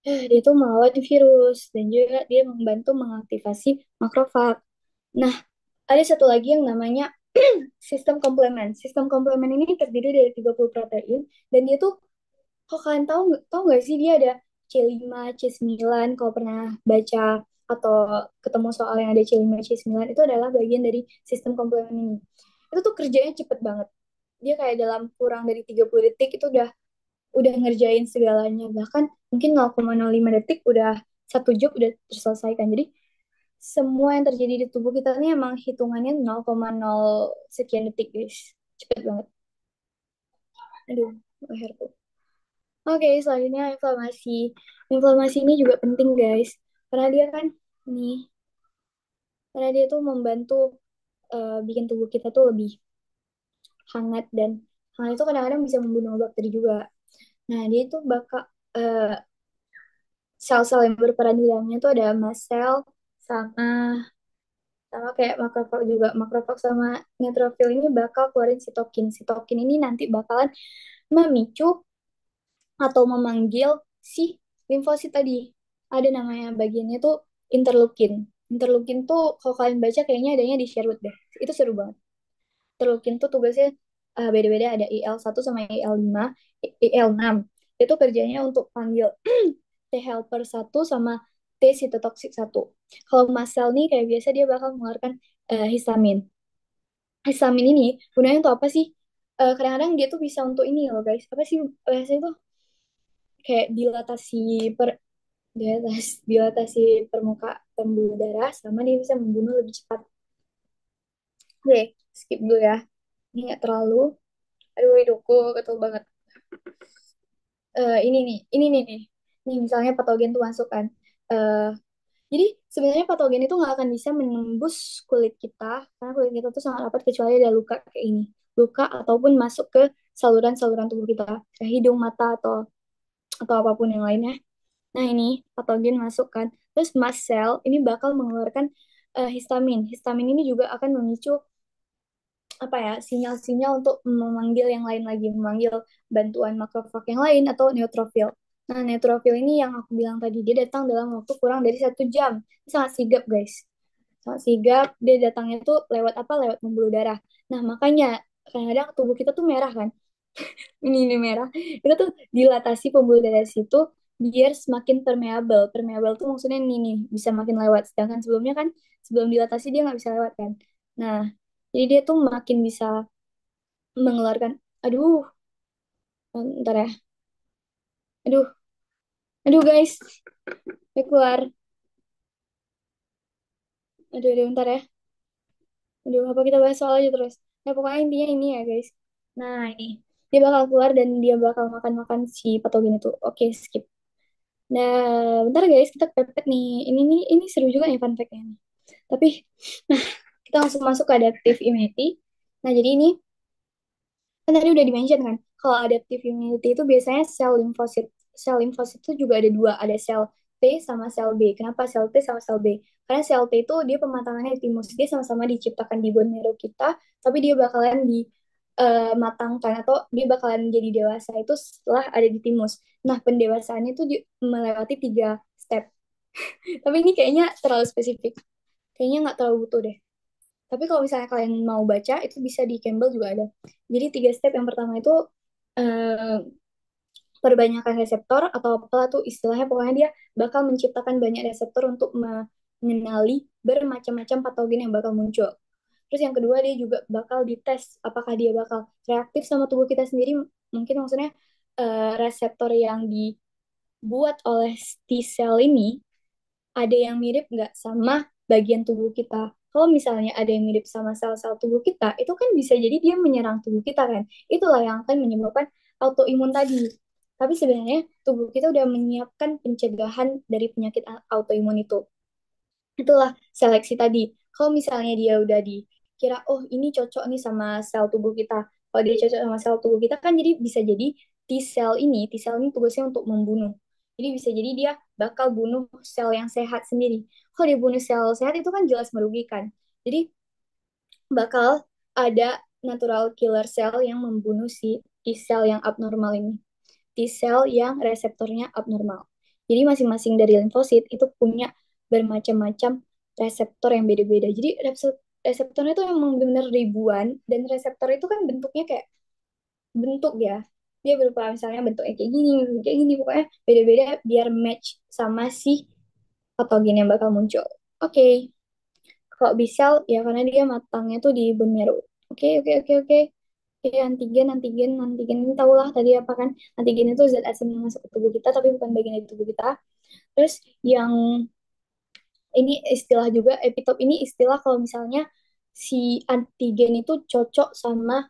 Dia tuh melawan virus dan juga dia membantu mengaktifasi makrofag. Nah, ada satu lagi yang namanya sistem komplement. Sistem komplement ini terdiri dari 30 protein dan dia tuh kok kalian tahu nggak sih dia ada C5, C9 kalau pernah baca atau ketemu soal yang ada C5, C9 itu adalah bagian dari sistem komplement ini. Itu tuh kerjanya cepet banget. Dia kayak dalam kurang dari 30 detik itu udah ngerjain segalanya. Bahkan mungkin 0,05 detik udah satu job udah terselesaikan. Jadi semua yang terjadi di tubuh kita ini emang hitungannya 0,0 sekian detik, guys. Cepet banget. Aduh, leherku. Oke, selanjutnya inflamasi. Inflamasi ini juga penting, guys. Karena dia kan, nih, karena dia tuh membantu bikin tubuh kita tuh lebih hangat dan hangat itu kadang-kadang bisa membunuh bakteri juga. Nah, dia itu bakal eh, sel-sel yang berperan di dalamnya tuh ada mast cell sama sama kayak makrofag juga. Makrofag sama neutrofil ini bakal keluarin sitokin. Sitokin ini nanti bakalan memicu atau memanggil si limfosit tadi. Ada namanya bagiannya tuh interleukin. Interleukin tuh kalau kalian baca kayaknya adanya di Sherwood deh. Itu seru banget. Interleukin tuh tugasnya beda-beda, ada IL-1 sama IL-5, IL-6. Itu kerjanya untuk panggil T helper 1 sama T sitotoksik 1. Kalau mast cell nih kayak biasa dia bakal mengeluarkan histamin. Histamin ini gunanya untuk apa sih? Kadang-kadang dia tuh bisa untuk ini loh guys. Apa sih bahasanya tuh? Kayak dilatasi permukaan pembuluh darah sama dia bisa membunuh lebih cepat. Oke, skip dulu ya. Ini nggak terlalu. Aduh, hidupku ketul banget. Ini nih. Nih misalnya patogen tuh masuk kan. Eh, jadi sebenarnya patogen itu nggak akan bisa menembus kulit kita karena kulit kita tuh sangat rapat kecuali ada luka kayak ini. Luka ataupun masuk ke saluran-saluran tubuh kita, kayak hidung, mata atau apapun yang lainnya. Nah, ini patogen masuk kan. Terus mast cell ini bakal mengeluarkan histamin. Histamin ini juga akan memicu apa ya, sinyal-sinyal untuk memanggil yang lain lagi, memanggil bantuan makrofag yang lain atau neutrofil. Nah, neutrofil ini yang aku bilang tadi, dia datang dalam waktu kurang dari 1 jam. Sangat sigap, guys. Sangat sigap, dia datangnya tuh lewat apa? Lewat pembuluh darah. Nah, makanya kadang-kadang tubuh kita tuh merah kan. Ini merah. Itu tuh dilatasi pembuluh darah situ biar semakin permeable. Permeable tuh maksudnya ini nih, bisa makin lewat. Sedangkan sebelumnya kan, sebelum dilatasi dia nggak bisa lewat kan. Nah, jadi dia tuh makin bisa mengeluarkan, aduh, ntar ya, aduh, aduh guys, dia keluar, aduh, ntar ya, aduh, apa kita bahas soal aja terus. Nah, pokoknya intinya ini ya guys. Nah, ini, dia bakal keluar dan dia bakal makan-makan si patogen itu. Oke, skip. Nah, bentar guys, kita pepet nih. Ini seru juga nih fun fact-nya nih. Tapi, nah, kita langsung masuk ke adaptive immunity. Nah, jadi ini kan tadi udah dimention kan, kalau adaptive immunity itu biasanya sel limfosit. Sel limfosit itu juga ada dua, ada sel T sama sel B. Kenapa sel T sama sel B? Karena sel T itu dia pematangannya di timus, dia sama-sama diciptakan di bone marrow kita, tapi dia bakalan dimatangkan atau dia bakalan jadi dewasa itu setelah ada di timus. Nah, pendewasaannya itu melewati 3 step. Tapi ini kayaknya terlalu spesifik. Kayaknya nggak terlalu butuh deh. Tapi kalau misalnya kalian mau baca, itu bisa di Campbell juga ada. Jadi 3 step yang pertama itu eh, perbanyakan reseptor atau apa tuh istilahnya, pokoknya dia bakal menciptakan banyak reseptor untuk mengenali bermacam-macam patogen yang bakal muncul. Terus yang kedua dia juga bakal dites apakah dia bakal reaktif sama tubuh kita sendiri. Mungkin maksudnya reseptor yang dibuat oleh T cell ini ada yang mirip nggak sama bagian tubuh kita. Kalau misalnya ada yang mirip sama sel-sel tubuh kita, itu kan bisa jadi dia menyerang tubuh kita kan. Itulah yang akan menyebabkan autoimun tadi. Tapi sebenarnya tubuh kita udah menyiapkan pencegahan dari penyakit autoimun itu. Itulah seleksi tadi. Kalau misalnya dia udah dikira, oh ini cocok nih sama sel tubuh kita. Kalau dia cocok sama sel tubuh kita kan jadi bisa jadi T cell ini tugasnya untuk membunuh. Jadi bisa jadi dia bakal bunuh sel yang sehat sendiri. Kalau dia bunuh sel sehat itu kan jelas merugikan. Jadi bakal ada natural killer cell yang membunuh si T cell yang abnormal ini. T cell yang reseptornya abnormal. Jadi masing-masing dari limfosit itu punya bermacam-macam reseptor yang beda-beda. Jadi reseptornya itu emang benar ribuan dan reseptor itu kan bentuknya kayak bentuk ya. Dia berupa misalnya bentuknya kayak gini, pokoknya beda-beda biar match sama si patogen yang bakal muncul. Oke, okay. Kalau B-cell ya karena dia matangnya tuh di bone marrow. Oke, okay, oke, okay, oke, okay, oke. Okay. Oke, antigen ini tau lah tadi apa kan? Antigen itu zat asing yang masuk ke tubuh kita tapi bukan bagian dari tubuh kita. Terus yang ini istilah juga epitop ini istilah kalau misalnya si antigen itu cocok sama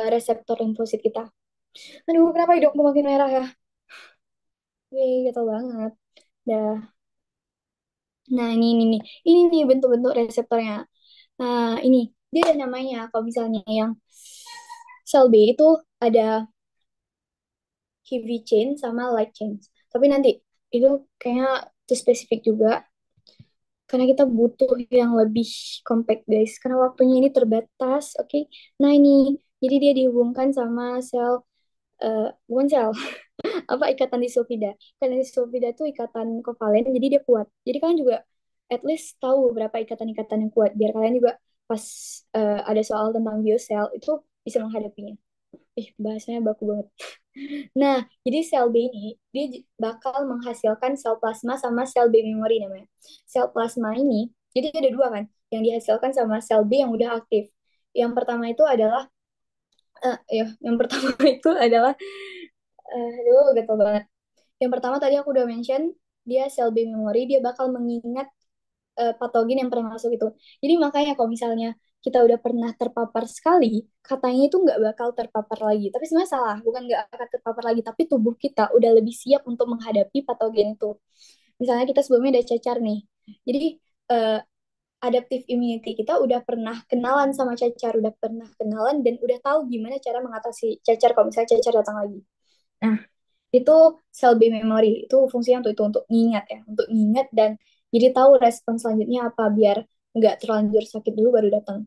reseptor limfosit kita. Aduh, kenapa hidungku makin merah ya? Gatal banget. Dah. Nah, ini nih bentuk-bentuk reseptornya. Nah, ini dia ada namanya. Kalau misalnya yang sel B itu ada heavy chain sama light chain. Tapi nanti itu kayaknya too spesifik juga karena kita butuh yang lebih compact guys. Karena waktunya ini terbatas. Oke. Okay? Nah, ini jadi dia dihubungkan sama sel bukan sel apa ikatan disulfida. Ikatan disulfida itu ikatan kovalen jadi dia kuat. Jadi kalian juga at least tahu berapa ikatan-ikatan yang kuat biar kalian juga pas ada soal tentang biosel itu bisa menghadapinya. Bahasanya baku banget. Nah, jadi sel B ini dia bakal menghasilkan sel plasma sama sel B memory namanya. Sel plasma ini jadi ada dua kan yang dihasilkan sama sel B yang udah aktif. Yang pertama itu adalah yang pertama itu adalah aduh gatel banget. Yang pertama tadi aku udah mention dia sel B memory, dia bakal mengingat patogen yang pernah masuk itu. Jadi makanya kalau misalnya kita udah pernah terpapar sekali, katanya itu nggak bakal terpapar lagi. Tapi sebenarnya salah, bukan nggak akan terpapar lagi, tapi tubuh kita udah lebih siap untuk menghadapi patogen itu. Misalnya kita sebelumnya udah cacar nih, jadi uh, adaptive immunity kita udah pernah kenalan sama cacar, udah pernah kenalan dan udah tahu gimana cara mengatasi cacar kalau misalnya cacar datang lagi. Nah, itu sel B memory itu fungsinya untuk itu untuk ngingat ya, untuk ngingat dan Jadi tahu respon selanjutnya apa biar nggak terlanjur sakit dulu baru datang.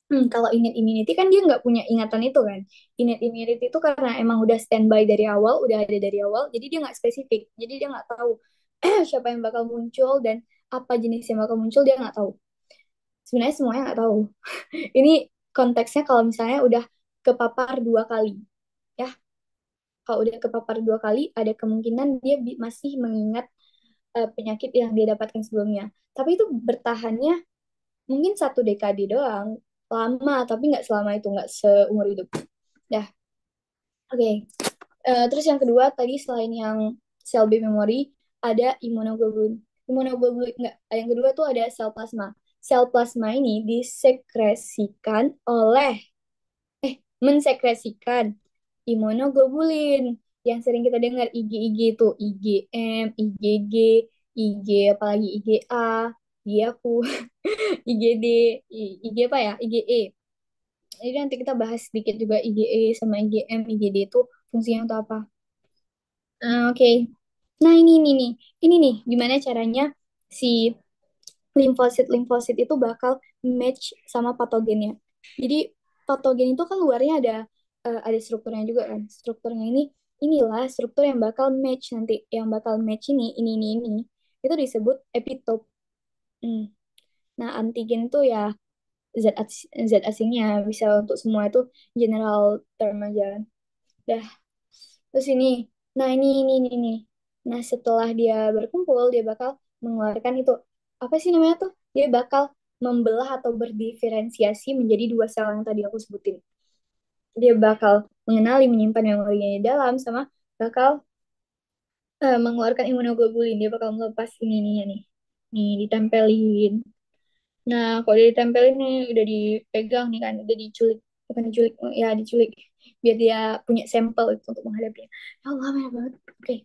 Kalau innate immunity kan dia nggak punya ingatan itu kan. Innate immunity itu karena emang udah standby dari awal, udah ada dari awal, jadi dia nggak spesifik. Jadi dia nggak tahu siapa yang bakal muncul dan apa jenis yang bakal muncul dia nggak tahu. Sebenarnya semuanya nggak tahu. Ini konteksnya kalau misalnya udah kepapar 2 kali, ya. Kalau udah kepapar 2 kali, ada kemungkinan dia masih mengingat penyakit yang dia dapatkan sebelumnya. Tapi itu bertahannya mungkin 1 dekade doang, lama, tapi nggak selama itu, nggak seumur hidup. Dah, oke. Terus yang kedua tadi selain yang sel B memory, ada imunoglobulin. Imunoglobulin nggak? Yang kedua tuh ada sel plasma. Sel plasma ini disekresikan oleh mensekresikan imunoglobulin yang sering kita dengar IgIg itu IgM, IgG, IG apalagi IgA, IG aku, IgD, IG apa ya? IgE. Jadi nanti kita bahas sedikit juga IgE sama IgM, IgD itu fungsinya untuk apa. Oke. Nah, ini nih gimana caranya si limfosit itu bakal match sama patogennya. Jadi patogen itu kan luarnya ada strukturnya juga kan. Strukturnya inilah struktur yang bakal match nanti, yang bakal match ini itu disebut epitope. Hmm. Nah, antigen itu ya zat asingnya bisa untuk semua itu general term aja. Dah, terus nah ini. Nah, setelah dia berkumpul, dia bakal mengeluarkan itu. Apa sih namanya tuh? Dia bakal membelah atau berdiferensiasi menjadi 2 sel yang tadi aku sebutin. Dia bakal mengenali, menyimpan memorinya di dalam, sama bakal mengeluarkan imunoglobulin. Dia bakal melepas ini nih. Nih, ditempelin. Nah, kalau dia ditempelin nih, udah dipegang nih kan, udah diculik. Bukan diculik, ya diculik. Biar dia punya sampel itu untuk menghadapinya. Ya Allah, banyak banget. Oke.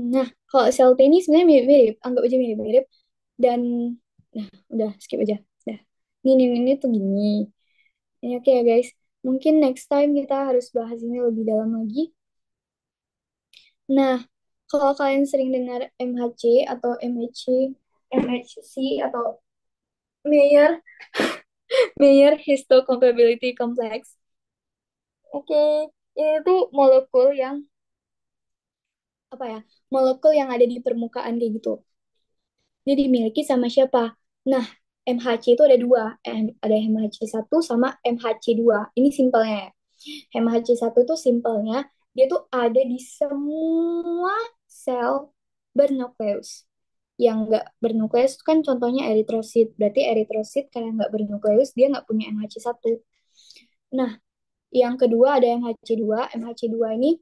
Nah, kalau sel T ini sebenarnya mirip-mirip, anggap aja mirip-mirip. Dan, nah, udah skip aja. Nah, ini tuh gini. Ini oke ya guys. Mungkin next time kita harus bahas ini lebih dalam lagi. Nah, kalau kalian sering dengar MHC atau MHC atau Mayer, Mayer Histocompatibility Complex. Oke, ini tuh apa ya? Molekul yang ada di permukaan kayak gitu. Dia dimiliki sama siapa? Nah, MHC itu ada dua. Ada MHC 1 sama MHC 2. Ini simpelnya ya. MHC 1 tuh simpelnya, dia tuh ada di semua sel bernukleus. Yang nggak bernukleus kan contohnya eritrosit. Berarti eritrosit karena nggak bernukleus, dia nggak punya MHC 1. Nah, yang kedua ada MHC 2. MHC 2 ini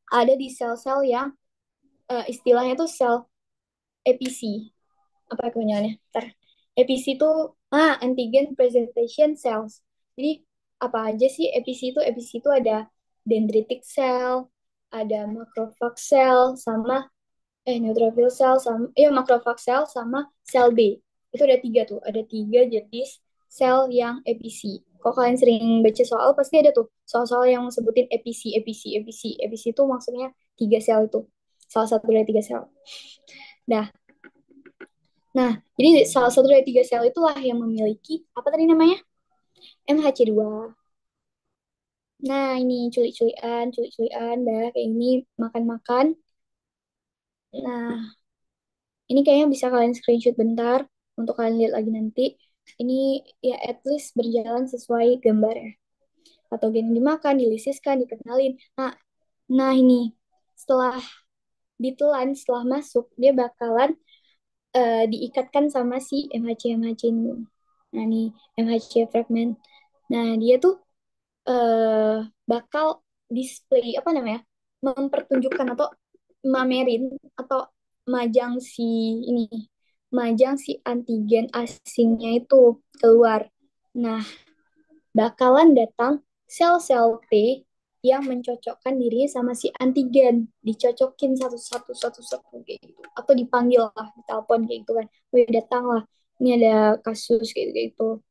ada di sel-sel yang istilahnya tuh sel EPC. Apa kepanjangannya? Ntar. EPC itu antigen presentation cells. Jadi apa aja sih EPC itu? EPC itu ada dendritic cell, ada macrophage cell, sama neutrophil cell, sama macrophage cell sama sel B. Itu ada 3 tuh, ada 3 jenis sel yang EPC. Kalau kalian sering baca soal pasti ada tuh soal-soal yang sebutin EPC, EPC, EPC. EPC itu maksudnya 3 sel itu. Salah satu dari 3 sel. Nah, Nah, jadi salah satu dari 3 sel itulah yang memiliki apa tadi namanya? MHC 2. Nah, ini culik-culikan, dah kayak ini makan-makan. Nah, ini kayaknya bisa kalian screenshot bentar untuk kalian lihat lagi nanti. Ini ya at least berjalan sesuai gambar ya. Patogen yang dimakan, dilisiskan, dikenalin. Nah ini setelah ditelan, setelah masuk, dia bakalan diikatkan sama si MHC ini. Nah, nih MHC fragment. Nah, dia tuh bakal display apa namanya? Mempertunjukkan atau mamerin atau majang si ini, majang si antigen asingnya itu keluar. Nah, bakalan datang sel-sel T yang mencocokkan diri sama si antigen, dicocokin satu-satu kayak gitu, atau dipanggil lah, ditelepon kayak gitu kan, wih datang lah, ini ada kasus kayak gitu.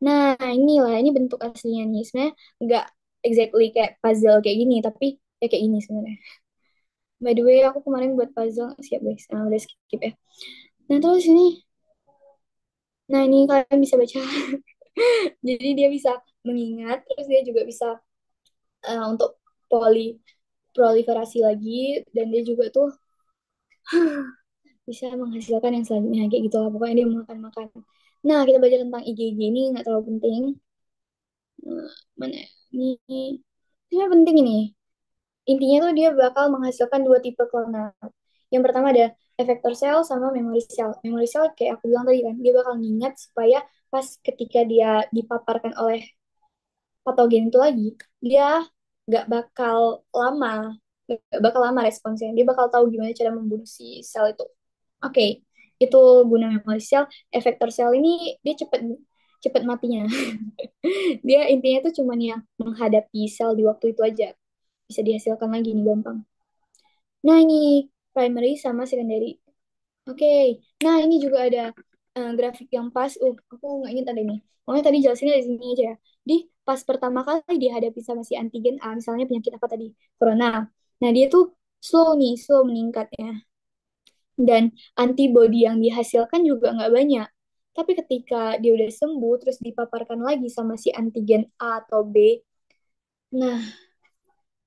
Nah, ini bentuk aslinya nih. Sebenarnya nggak exactly kayak puzzle kayak gini, tapi ya kayak gini sebenarnya. By the way, aku kemarin buat puzzle siap guys. Nah, udah skip ya. Nah, terus ini, nah ini kalian bisa baca. Jadi dia bisa mengingat, terus dia juga bisa untuk poli proliferasi lagi, dan dia juga tuh bisa menghasilkan yang selanjutnya kayak gitu lah. Pokoknya dia makan-makan. Nah, kita belajar tentang IgG ini nggak terlalu penting. Mana ya? Ini penting ini. Intinya tuh dia bakal menghasilkan dua tipe klonal. Yang pertama ada effector cell sama memory cell. Memory cell kayak aku bilang tadi kan, dia bakal ngingat supaya pas ketika dia dipaparkan oleh patogen itu lagi, dia nggak bakal lama, nggak bakal lama responsnya. Dia bakal tahu gimana cara membunuh si sel itu. Oke, itu guna memory cell. Effector cell ini dia cepet cepet matinya. Dia intinya tuh cuman yang menghadapi sel di waktu itu aja. Bisa dihasilkan lagi nih gampang. Nah ini primary sama secondary. Oke, nah ini juga ada grafik yang pas. Aku nggak ingat ada ini. Pokoknya tadi jelasinnya di sini aja ya. Di pas pertama kali dihadapi sama si antigen A, misalnya penyakit apa tadi? Corona. Nah dia tuh slow nih, slow meningkatnya. Dan antibodi yang dihasilkan juga nggak banyak. Tapi ketika dia udah sembuh, terus dipaparkan lagi sama si antigen A atau B, nah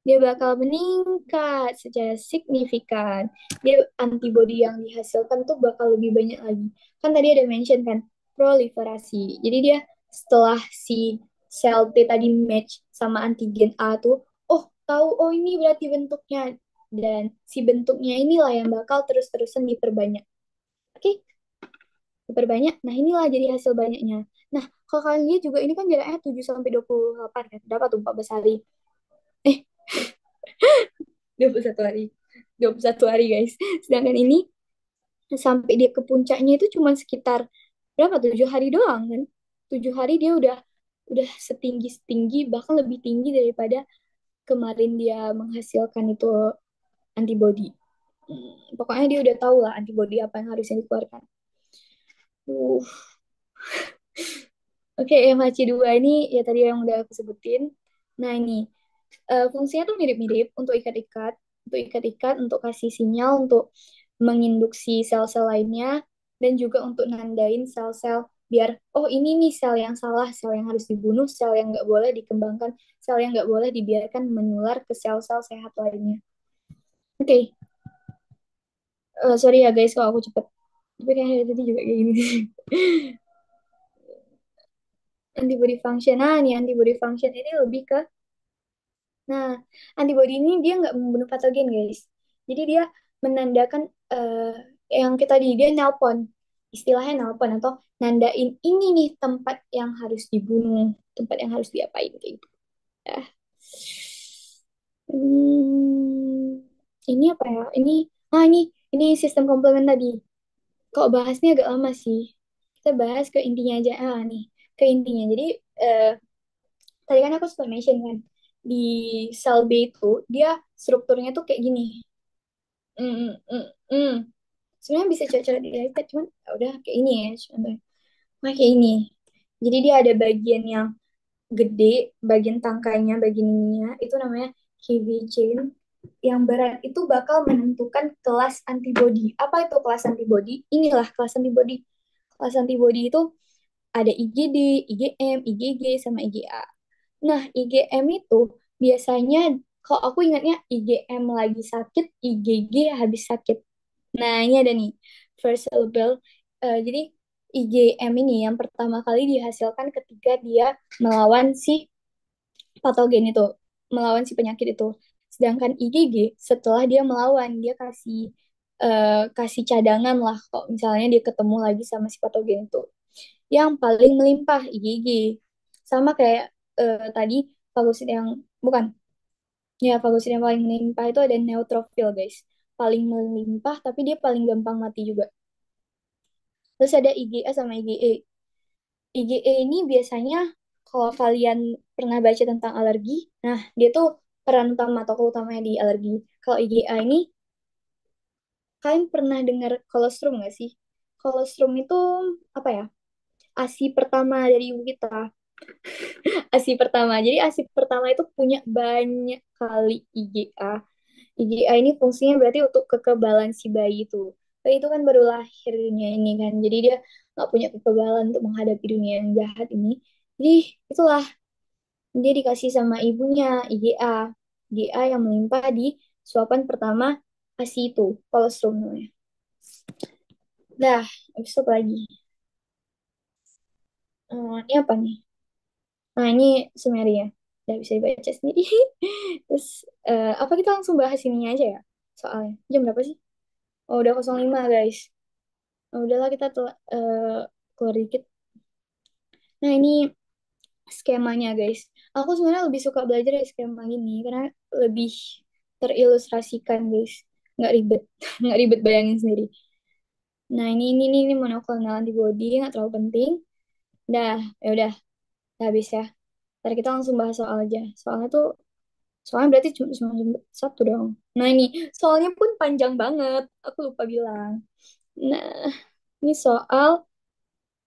dia bakal meningkat secara signifikan. Dia antibodi yang dihasilkan tuh bakal lebih banyak lagi. Kan tadi ada mention kan, proliferasi. Jadi dia setelah si sel T tadi match sama antigen A tuh, oh tahu, oh ini berarti bentuknya. Dan si bentuknya inilah yang bakal terus-terusan diperbanyak. Oke, diperbanyak. Nah inilah jadi hasil banyaknya. Nah, kalau kalian lihat juga ini kan jaraknya 7 sampai 28 kan. Berapa tuh 14 hari? Eh, 21 hari. 21 hari guys. Sedangkan ini sampai dia ke puncaknya itu cuma sekitar berapa? 7 hari doang kan. 7 hari dia udah setinggi bahkan lebih tinggi daripada kemarin dia menghasilkan itu antibody. Pokoknya dia udah tahu lah antibody apa yang harusnya dikeluarkan. Uh. Oke, MHC2 ini ya tadi yang udah aku sebutin. Nah, ini fungsinya tuh mirip-mirip untuk ikat-ikat, untuk kasih sinyal, untuk menginduksi sel-sel lainnya, dan juga untuk nandain sel-sel biar, oh ini nih sel yang salah, sel yang harus dibunuh, sel yang nggak boleh dikembangkan, sel yang nggak boleh dibiarkan menular ke sel-sel sehat lainnya. Oke, sorry ya guys kalau aku cepet. Tapi kayaknya tadi juga kayak gini. Antibody function, nah nih antibody function ini lebih ke, nah, antibody ini dia nggak membunuh patogen, guys. Jadi dia menandakan yang kita di dia nelpon, istilahnya nelpon atau nandain ini nih tempat yang harus dibunuh, tempat yang harus diapain kayak gitu. Ya. Hmm, ini apa ya? Ini sistem komplement tadi. Kok bahasnya agak lama sih. Kita bahas ke intinya aja. Nih, ke intinya. Jadi eh, tadi kan aku sempat mention kan di sel B itu dia strukturnya tuh kayak gini. Mm, mm, mm, mm. Sebenarnya bisa cara-cara dilihat cuman ya udah kayak ini ya contohnya. Nah, kayak ini. Jadi dia ada bagian yang gede, bagian tangkainya, bagian ininya itu namanya heavy chain. Yang berat itu bakal menentukan kelas antibody. Apa itu kelas antibody? Inilah kelas antibody. Kelas antibody itu ada IgD, IgM, IgG, sama IgA. Nah, IgM itu biasanya, kalau aku ingatnya IgM lagi sakit, IgG habis sakit. Nah, ini ada nih, first syllable. Jadi, IgM ini yang pertama kali dihasilkan ketika dia melawan si patogen itu, melawan si penyakit itu. Sedangkan IgG setelah dia melawan, dia kasih cadangan lah, kok misalnya dia ketemu lagi sama si patogen itu yang paling melimpah IgG. Sama kayak tadi fagosit yang bukan, ya fagosit yang paling melimpah itu ada neutrofil guys. Paling melimpah tapi dia paling gampang mati juga. Terus ada IgA sama IgE. IgE ini biasanya kalau kalian pernah baca tentang alergi, nah dia tuh peran utama, tokoh utamanya di alergi. Kalau IgA ini, kalian pernah dengar kolostrum nggak sih? Kolostrum itu apa ya? ASI pertama dari ibu kita. ASI pertama. Jadi ASI pertama itu punya banyak kali IgA. IgA ini fungsinya berarti untuk kekebalan si bayi itu. Bayi itu kan baru lahir di dunia ini kan, jadi dia nggak punya kekebalan untuk menghadapi dunia yang jahat ini. Jadi itulah dia dikasih sama ibunya IgA. IgA yang melimpah di suapan pertama ASI itu, kolostrum namanya. Dah, habis itu apa lagi? Ini apa nih? Nah, ini summary ya. Udah bisa dibaca sendiri. Terus, apa kita langsung bahas ininya aja ya? Soalnya. Jam berapa sih? Oh, udah 05, guys. Oh, udahlah kita keluar dikit. Nah, ini skemanya, guys. Aku sebenarnya lebih suka belajar dari skema gini, karena lebih terilustrasikan, guys. Nggak ribet. Nggak ribet bayangin sendiri. Nah, ini monoclonal antibody, nggak terlalu penting. Dah, ya udah. Udah habis ya. Ntar kita langsung bahas soal aja. Soalnya berarti cuma jam satu dong. Nah ini, soalnya pun panjang banget. Aku lupa bilang. Nah, ini soal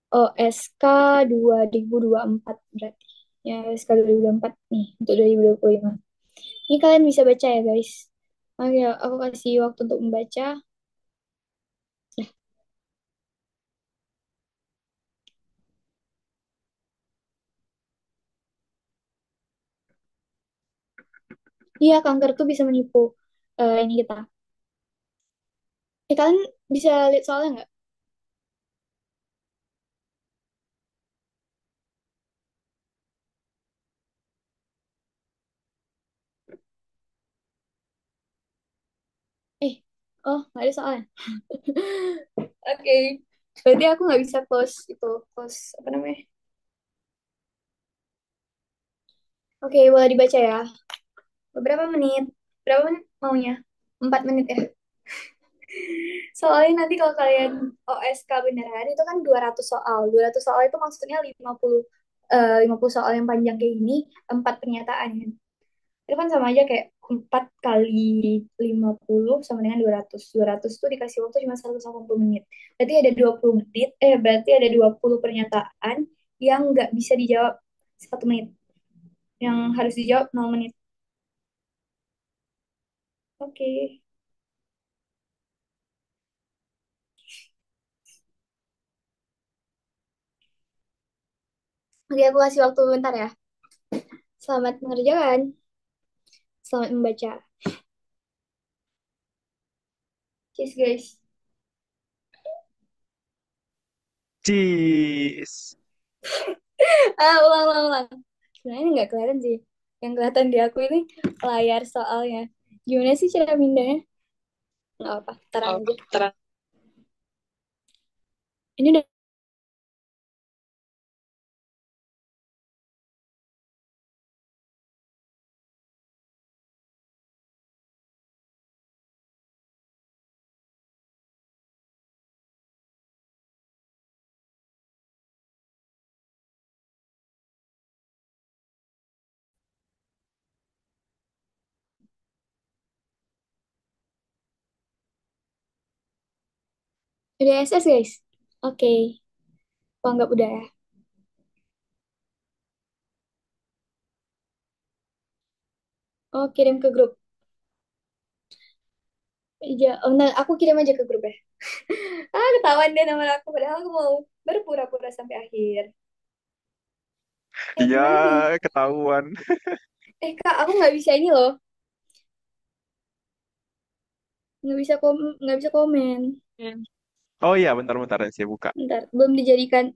OSK 2024 berarti. Ya, OSK 2024 nih, untuk 2025. Ini kalian bisa baca ya, guys. Oke, aku kasih waktu untuk membaca. Iya, kanker tuh bisa menipu ini kita. Kalian bisa lihat soalnya nggak? Eh, oh, nggak ada soalnya. Oke, berarti aku nggak bisa close apa namanya? Oke, boleh dibaca ya. Beberapa menit? Berapa menit maunya? 4 menit ya. Soalnya nanti kalau kalian OSK beneran itu kan 200 soal. 200 soal itu maksudnya 50 soal yang panjang kayak gini, 4 pernyataan kan. Itu kan sama aja kayak 4 kali 50 sama dengan 200. 200 tuh dikasih waktu cuma 180 menit. Berarti ada 20 menit, berarti ada 20 pernyataan yang nggak bisa dijawab 1 menit. Yang harus dijawab 0 menit. Oke. Oke, aku kasih waktu bentar ya. Selamat mengerjakan. Selamat membaca. Cheers, guys. Cheese. Ulang, ulang, ulang. Sebenarnya ini nggak kelihatan sih. Yang kelihatan di aku ini layar soalnya. Gimana sih cara mindahnya? Nggak apa, terang aja. Terang. Ini udah. Udah SS, guys. Oke. Oh, nggak udah ya. Oh, kirim ke grup. Iya, oh, nah, aku kirim aja ke grup ya. Ketahuan deh nomor aku. Padahal aku mau berpura-pura sampai akhir. Iya, Gimana nih? ketahuan. Kak, aku nggak bisa ini loh. Nggak bisa komen. Hmm. Oh iya, bentar-bentar saya buka. Bentar, belum dijadikan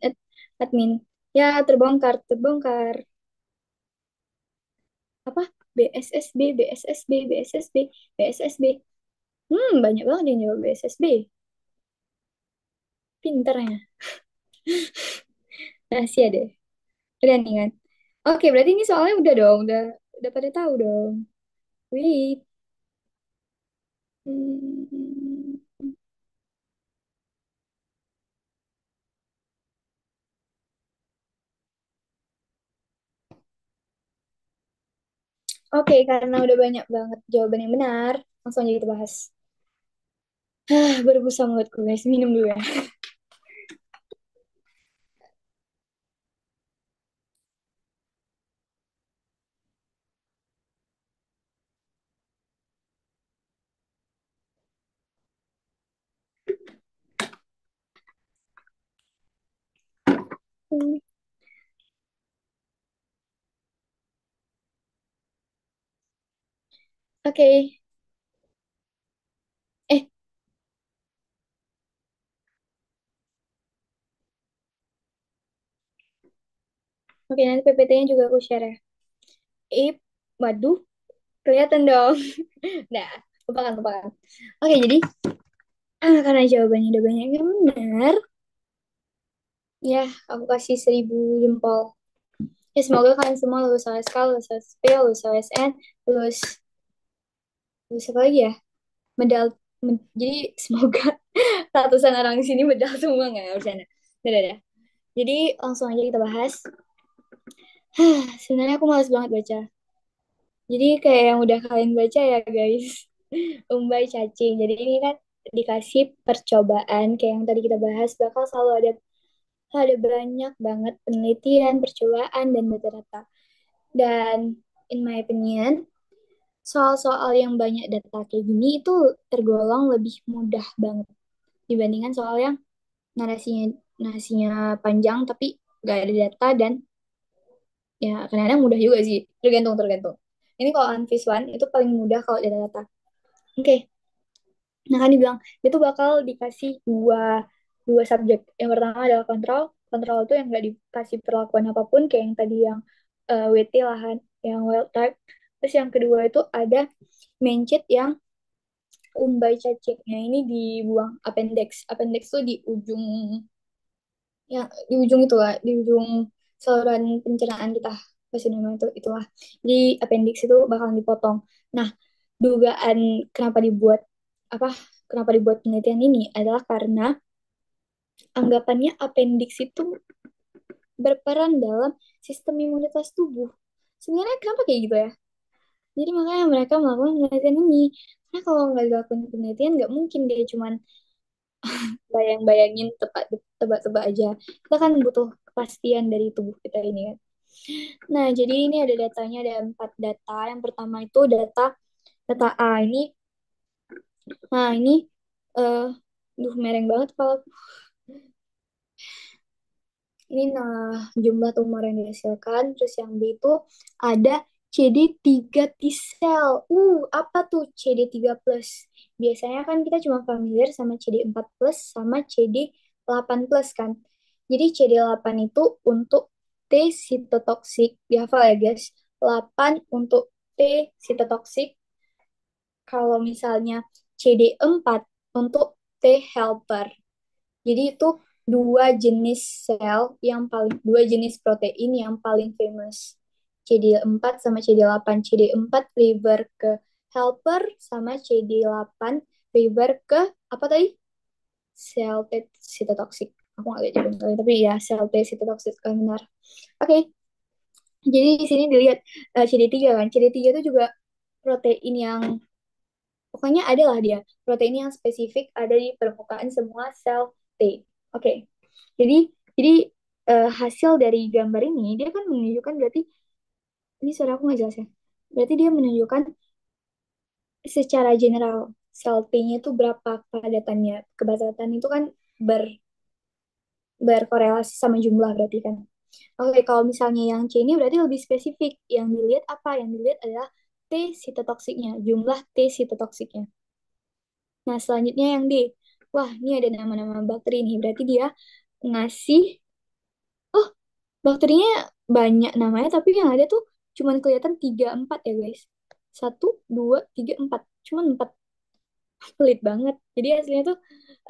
admin. Ya, terbongkar, terbongkar. Apa? BSSB, BSSB, BSSB, BSSB. Banyak banget yang jawab BSSB. Pinternya. Rahasia deh. Udah nih kan. Oke, berarti ini soalnya udah dong. Udah pada tahu dong. Wait. Hmm. Oke, karena udah banyak banget jawaban yang benar, langsung aja kita bahas. Berbusa mulutku guys. Minum dulu ya. Oke. Eh, oke, nanti PPT-nya juga aku share ya. Ip, waduh, kelihatan dong. Nah, lupakan, lupakan. Oke, jadi karena jawabannya udah banyak yang benar, ya aku kasih 1.000 jempol. Ya, semoga kalian semua lulus LSK, lulus LSP, lulus OSN, lulus, lulus apa lagi ya? Medal, jadi semoga ratusan orang di sini medal semua, nggak bercanda. Dadah, dadah. Jadi langsung aja kita bahas. Sebenarnya aku malas banget baca. Jadi kayak yang udah kalian baca ya guys. Umbai cacing. Jadi ini kan dikasih percobaan kayak yang tadi kita bahas, bakal selalu ada banyak banget penelitian, percobaan dan data-data. Dan in my opinion, soal-soal yang banyak data kayak gini itu tergolong lebih mudah banget dibandingkan soal yang narasinya narasinya panjang tapi gak ada data, dan ya kadang-kadang mudah juga sih, tergantung tergantung. Ini kalau Anfis One itu paling mudah kalau ada data. Oke. Nah, kan dibilang itu bakal dikasih dua dua subjek. Yang pertama adalah kontrol. Kontrol itu yang nggak dikasih perlakuan apapun, kayak yang tadi yang WT lahan, yang wild type. Terus yang kedua itu ada main cheat yang umbai cacingnya ini dibuang appendix. Appendix itu di ujung, ya di ujung itu lah, di ujung saluran pencernaan kita. Pasti namanya itu itulah. Di appendix itu bakal dipotong. Nah, dugaan kenapa dibuat apa kenapa dibuat penelitian ini adalah karena anggapannya appendix itu berperan dalam sistem imunitas tubuh. Sebenarnya kenapa kayak gitu ya? Jadi makanya mereka melakukan penelitian ini. Karena kalau nggak dilakukan penelitian, nggak mungkin dia cuman bayang-bayangin tebak-tebak aja. Kita kan butuh kepastian dari tubuh kita ini kan. Nah, jadi ini ada datanya, ada 4 data. Yang pertama itu data data A ini. Nah, ini eh mereng banget kepala. Ini nah jumlah tumor yang dihasilkan. Terus yang B itu ada CD3 T cell. Apa tuh CD3 plus? Biasanya kan kita cuma familiar sama CD4 plus sama CD8 plus kan. Jadi CD8 itu untuk T sitotoksik. Dihafal ya guys. 8 untuk T sitotoksik. Kalau misalnya CD4 untuk T helper. Jadi itu dua jenis protein yang paling famous. CD4 sama CD8. CD4 liver ke helper, sama CD8 liver ke apa tadi? Sel T sitotoksik. Aku nggak jago kali, tapi ya sel T sitotoksik kan benar. Oke, jadi di sini dilihat CD3 kan. CD3 itu juga protein yang pokoknya ada lah dia. Protein yang spesifik ada di permukaan semua sel T. Oke. Jadi jadi hasil dari gambar ini dia kan menunjukkan, berarti ini suara aku nggak jelas ya. Berarti dia menunjukkan secara general sel T-nya itu berapa kepadatannya. Kepadatan itu kan ber berkorelasi sama jumlah berarti kan. Oke, kalau misalnya yang C ini berarti lebih spesifik. Yang dilihat apa? Yang dilihat adalah T sitotoksiknya, jumlah T sitotoksiknya. Nah, selanjutnya yang D. Wah, ini ada nama-nama bakteri nih. Berarti dia ngasih, oh, bakterinya banyak namanya, tapi yang ada tuh cuman kelihatan 3 4 ya guys. 1 2 3 4, cuman 4. Pelit banget. Jadi aslinya tuh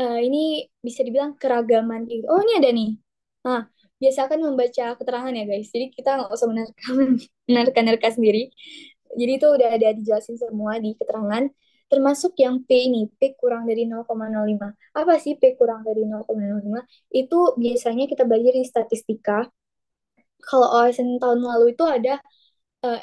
ini bisa dibilang keragaman gitu. Oh, ini ada nih. Nah, biasakan membaca keterangan ya guys. Jadi kita nggak usah menerka-nerka sendiri. Jadi itu udah ada dijelasin semua di keterangan. Termasuk yang P ini, P kurang dari 0,05. Apa sih P kurang dari 0,05? Itu biasanya kita belajar di statistika. Kalau OSN tahun lalu itu ada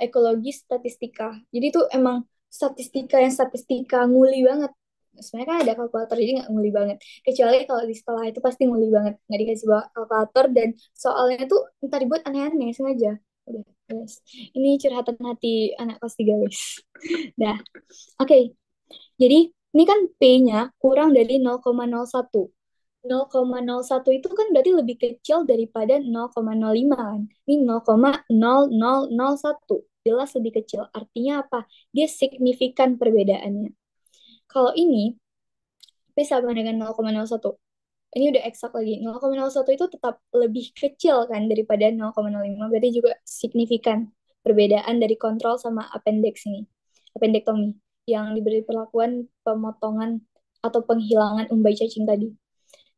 ekologi statistika. Jadi itu emang statistika nguli banget. Sebenarnya kan ada kalkulator, jadi nggak nguli banget. Kecuali kalau di sekolah itu pasti nguli banget. Nggak dikasih bawa kalkulator, dan soalnya tuh entar dibuat aneh-aneh sengaja. Udah, guys. Ini curhatan hati anak kelas 3, guys. Dah, oke. Jadi, ini kan P-nya kurang dari 0,01. 0,01 itu kan berarti lebih kecil daripada 0,05 kan. Ini 0,0001. Jelas lebih kecil. Artinya apa? Dia signifikan perbedaannya. Kalau ini, P sama dengan 0,01. Ini udah eksak lagi. 0,01 itu tetap lebih kecil kan daripada 0,05. Berarti juga signifikan perbedaan dari kontrol sama appendix ini. Appendektomi. Yang diberi perlakuan pemotongan atau penghilangan umbai cacing tadi.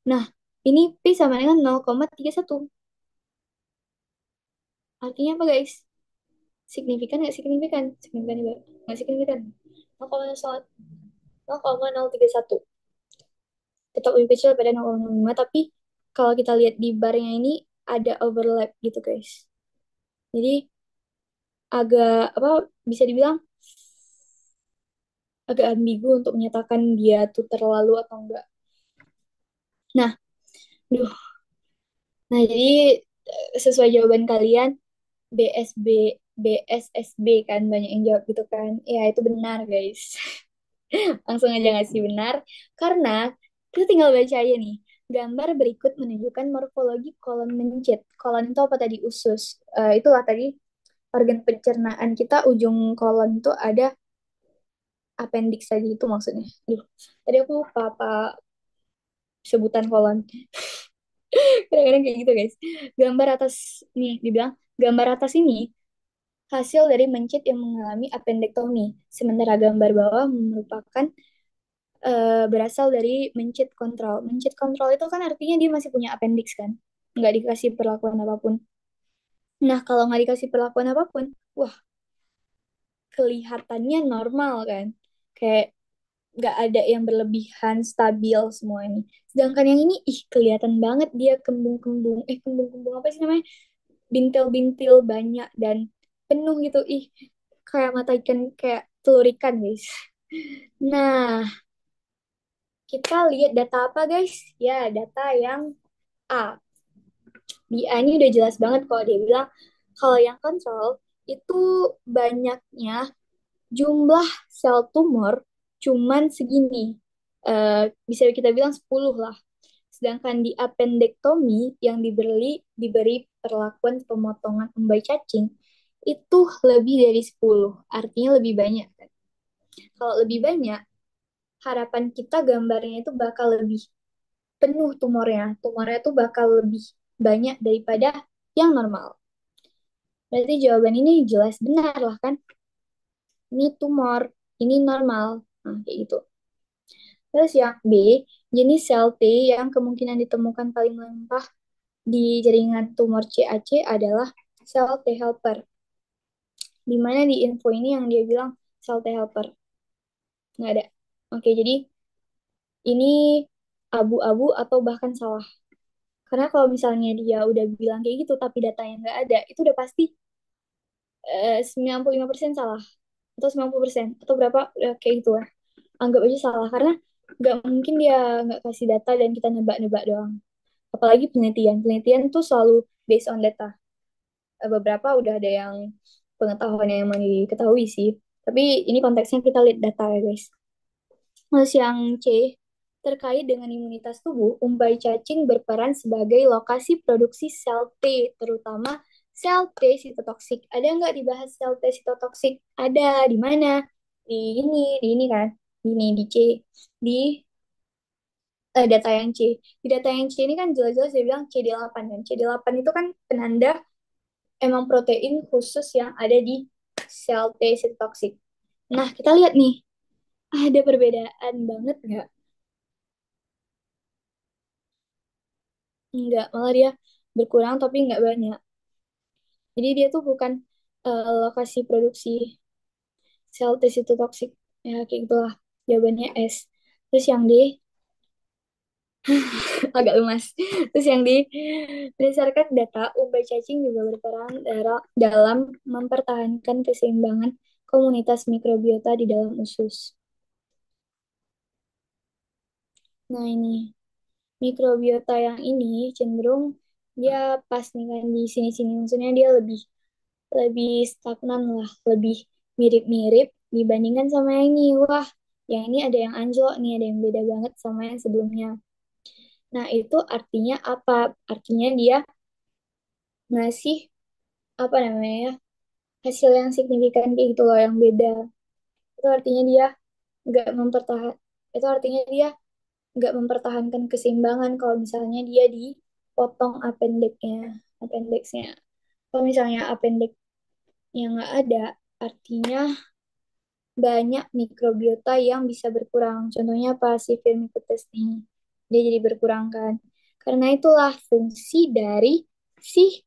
Nah, ini P sama dengan 0,31. Artinya apa guys? Signifikan nggak signifikan? Signifikan juga. Nggak signifikan. 0,031. Tetap lebih kecil daripada 0,05. Tapi kalau kita lihat di barnya ini ada overlap gitu guys. Jadi agak apa bisa dibilang agak ambigu untuk menyatakan dia tuh terlalu atau enggak. Nah, duh. Nah, jadi sesuai jawaban kalian BSB BSSB kan banyak yang jawab gitu kan. Ya, itu benar guys. Langsung aja ngasih benar karena kita tinggal baca aja nih. Gambar berikut menunjukkan morfologi kolon mencit. Kolon itu apa tadi? Usus. Itulah tadi organ pencernaan kita, ujung kolon itu ada appendix tadi itu maksudnya. Duh, tadi aku lupa apa sebutan kolon. Kadang-kadang kayak gitu guys. Gambar atas nih dibilang gambar atas ini hasil dari mencit yang mengalami appendektomi. Sementara gambar bawah merupakan berasal dari mencit kontrol. Mencit kontrol itu kan artinya dia masih punya appendix kan, nggak dikasih perlakuan apapun. Nah, kalau nggak dikasih perlakuan apapun, wah, kelihatannya normal kan. Kayak nggak ada yang berlebihan, stabil semua ini. Sedangkan yang ini, ih, kelihatan banget dia kembung-kembung. Kembung-kembung apa sih namanya? Bintil-bintil banyak dan penuh gitu. Ih, kayak mata ikan, kayak telur ikan, guys. Nah, kita lihat data apa, guys? Ya, data yang A. Di A ini udah jelas banget kalau dia bilang kalau yang kontrol itu banyaknya jumlah sel tumor cuman segini. Bisa kita bilang 10 lah. Sedangkan di appendektomi yang diberi perlakuan pemotongan umbai cacing itu lebih dari 10. Artinya lebih banyak kan. Kalau lebih banyak, harapan kita gambarnya itu bakal lebih penuh tumornya. Tumornya tuh bakal lebih banyak daripada yang normal. Berarti jawaban ini jelas benar lah kan? Ini tumor, ini normal. Nah, kayak gitu. Terus yang B, jenis sel T yang kemungkinan ditemukan paling melimpah di jaringan tumor CAC adalah sel T helper. Di mana di info ini yang dia bilang sel T helper? Nggak ada. Oke, jadi ini abu-abu atau bahkan salah. Karena kalau misalnya dia udah bilang kayak gitu, tapi datanya nggak ada, itu udah pasti 95% salah. Atau 90%. Atau berapa, kayak gitu lah. Anggap aja salah. Karena nggak mungkin dia nggak kasih data dan kita nebak-nebak doang. Apalagi penelitian. Penelitian tuh selalu based on data. Beberapa udah ada yang pengetahuan yang emang diketahui sih. Tapi ini konteksnya kita lihat data ya guys. Terus yang C, terkait dengan imunitas tubuh, umbai cacing berperan sebagai lokasi produksi sel T, terutama sel T sitotoksik. Ada nggak dibahas sel T sitotoksik? Ada, di mana? Di ini kan, di ini, di C. Di data yang C. Di data yang C ini kan jelas-jelas dia bilang CD8 kan. CD8 itu kan penanda emang protein khusus yang ada di sel T sitotoksik. Nah, kita lihat nih, ada perbedaan banget nggak? Enggak, malah dia berkurang tapi nggak banyak. Jadi dia tuh bukan lokasi produksi sel T sitotoksik. Ya, kayak gitulah. Jawabannya S. Terus yang D, agak lemas. Terus yang D, berdasarkan data, umbai cacing juga berperan dalam mempertahankan keseimbangan komunitas mikrobiota di dalam usus. Nah, ini mikrobiota yang ini cenderung dia pas nih kan di sini-sini. Maksudnya dia lebih lebih stagnan lah, lebih mirip-mirip dibandingkan sama yang ini. Wah, yang ini ada yang anjlok nih, ada yang beda banget sama yang sebelumnya. Nah, itu artinya apa? Artinya dia ngasih apa namanya ya, hasil yang signifikan kayak gitu loh, yang beda. Itu artinya dia nggak mempertahan, itu artinya dia nggak mempertahankan keseimbangan kalau misalnya dia dipotong appendixnya. Kalau misalnya appendixnya nggak ada, artinya banyak mikrobiota yang bisa berkurang. Contohnya apa? Si firmicutes nih. Dia jadi berkurang kan. Karena itulah fungsi dari si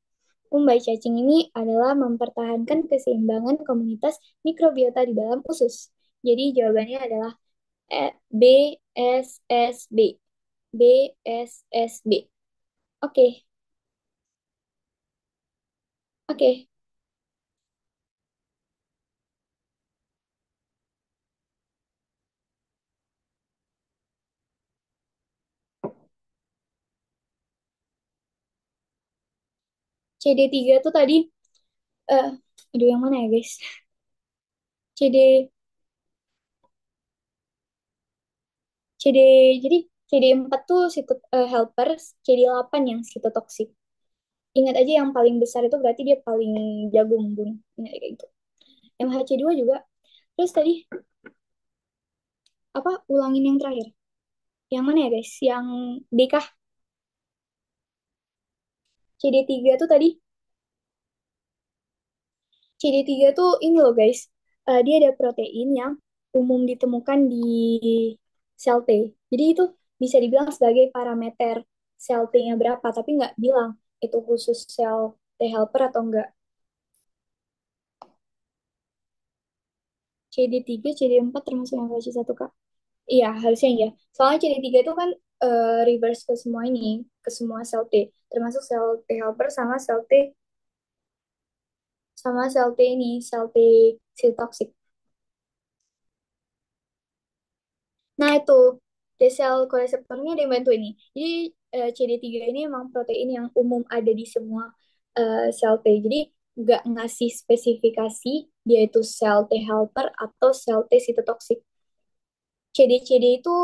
umbai cacing ini adalah mempertahankan keseimbangan komunitas mikrobiota di dalam usus. Jadi jawabannya adalah BSSB. BSSB. Oke, oke. CD3 tuh tadi, eh aduh yang mana ya guys? CD CD jadi CD4 tuh helper, CD8 yang sitotoksik. Ingat aja yang paling besar itu berarti dia paling jago membunuh. Ingat kayak gitu. MHC2 juga. Terus tadi apa? Ulangin yang terakhir. Yang mana ya guys? Yang D kah? CD3 tuh tadi, CD3 tuh ini loh guys. Dia ada protein yang umum ditemukan di sel T. Jadi itu bisa dibilang sebagai parameter sel T-nya berapa, tapi nggak bilang itu khusus sel T helper atau enggak. CD3, CD4 termasuk yang versi satu Kak? Iya, harusnya iya. Soalnya CD3 itu kan reverse ke semua ini, ke semua sel T, termasuk sel T helper sama sel T ini, sel T sitotoksik. Nah, itu T sel koreseptornya ada yang bantu ini. Jadi CD3 ini emang protein yang umum ada di semua sel T. Jadi nggak ngasih spesifikasi dia itu sel T helper atau sel T sitotoksik. CD-CD itu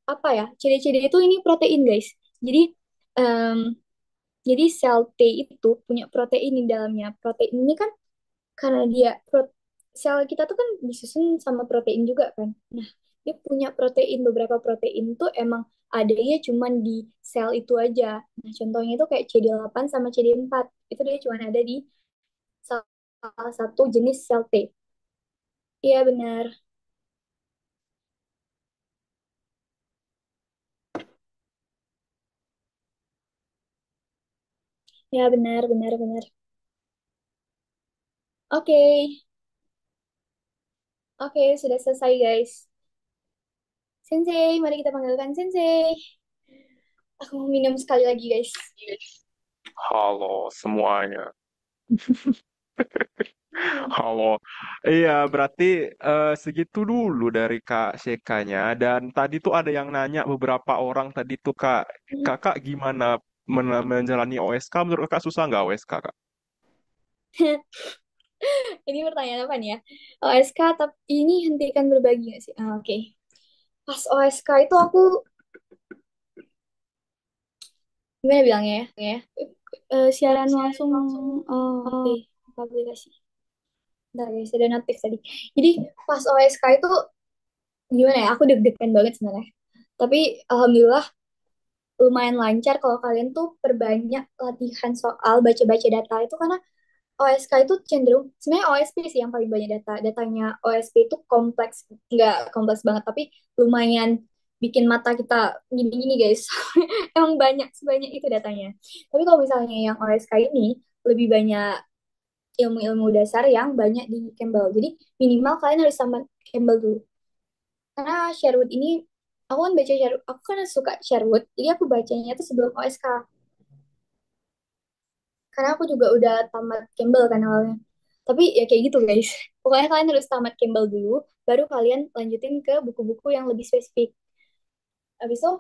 apa ya? CD-CD itu ini protein, guys. Jadi em, jadi sel T itu punya protein di dalamnya. Protein ini kan karena sel kita tuh kan disusun sama protein juga kan. Nah, dia punya protein, beberapa protein tuh emang adanya cuman di sel itu aja. Nah, contohnya itu kayak CD8 sama CD4. Itu dia cuma ada di salah satu jenis sel T. Iya, benar. Ya, benar, benar, benar. Oke, oke, sudah selesai, guys. Sensei, mari kita panggilkan Sensei. Aku mau minum sekali lagi, guys. Halo semuanya. Hmm. Halo. Iya, berarti segitu dulu dari Kak Sekanya. Dan tadi tuh ada yang nanya beberapa orang tadi tuh Kak, Kakak gimana menjalani OSK? Menurut Kakak susah nggak OSK, Kak? Ini pertanyaan apa nih ya? OSK, tapi ini hentikan berbagi nggak sih? Ah, oke. Pas OSK itu aku, gimana bilangnya ya? Siaran langsung, oh, oke, aplikasi. Bentar guys, ada notif tadi. Jadi pas OSK itu gimana ya? Aku deg-degan banget sebenarnya. Tapi alhamdulillah lumayan lancar kalau kalian tuh perbanyak latihan soal baca-baca data itu, karena OSK itu cenderung sebenarnya OSP sih yang paling banyak datanya. OSP itu kompleks, nggak kompleks banget tapi lumayan bikin mata kita gini-gini guys. Emang banyak sebanyak itu datanya. Tapi kalau misalnya yang OSK ini lebih banyak ilmu-ilmu dasar yang banyak di Campbell, jadi minimal kalian harus sama Campbell dulu. Karena Sherwood ini, aku kan baca Sherwood, aku kan suka Sherwood, jadi aku bacanya tuh sebelum OSK. Karena aku juga udah tamat Campbell kan awalnya. Tapi ya kayak gitu guys. Pokoknya kalian harus tamat Campbell dulu, baru kalian lanjutin ke buku-buku yang lebih spesifik. Habis itu,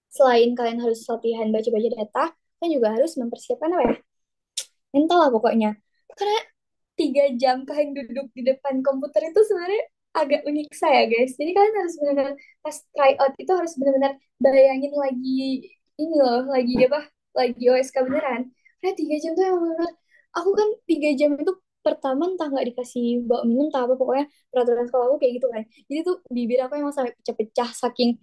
selain kalian harus latihan baca-baca data, kalian juga harus mempersiapkan apa ya? Mental lah pokoknya. Karena 3 jam kalian duduk di depan komputer itu sebenarnya agak menyiksa ya guys. Jadi kalian harus benar-benar pas try out itu harus benar-benar bayangin lagi ini loh, lagi apa? Lagi OSK beneran. Karena 3 jam tuh yang benar. Aku kan 3 jam itu pertama entah nggak dikasih bawa minum entah apa pokoknya peraturan sekolah aku kayak gitu kan. Jadi tuh bibir aku emang sampai pecah-pecah saking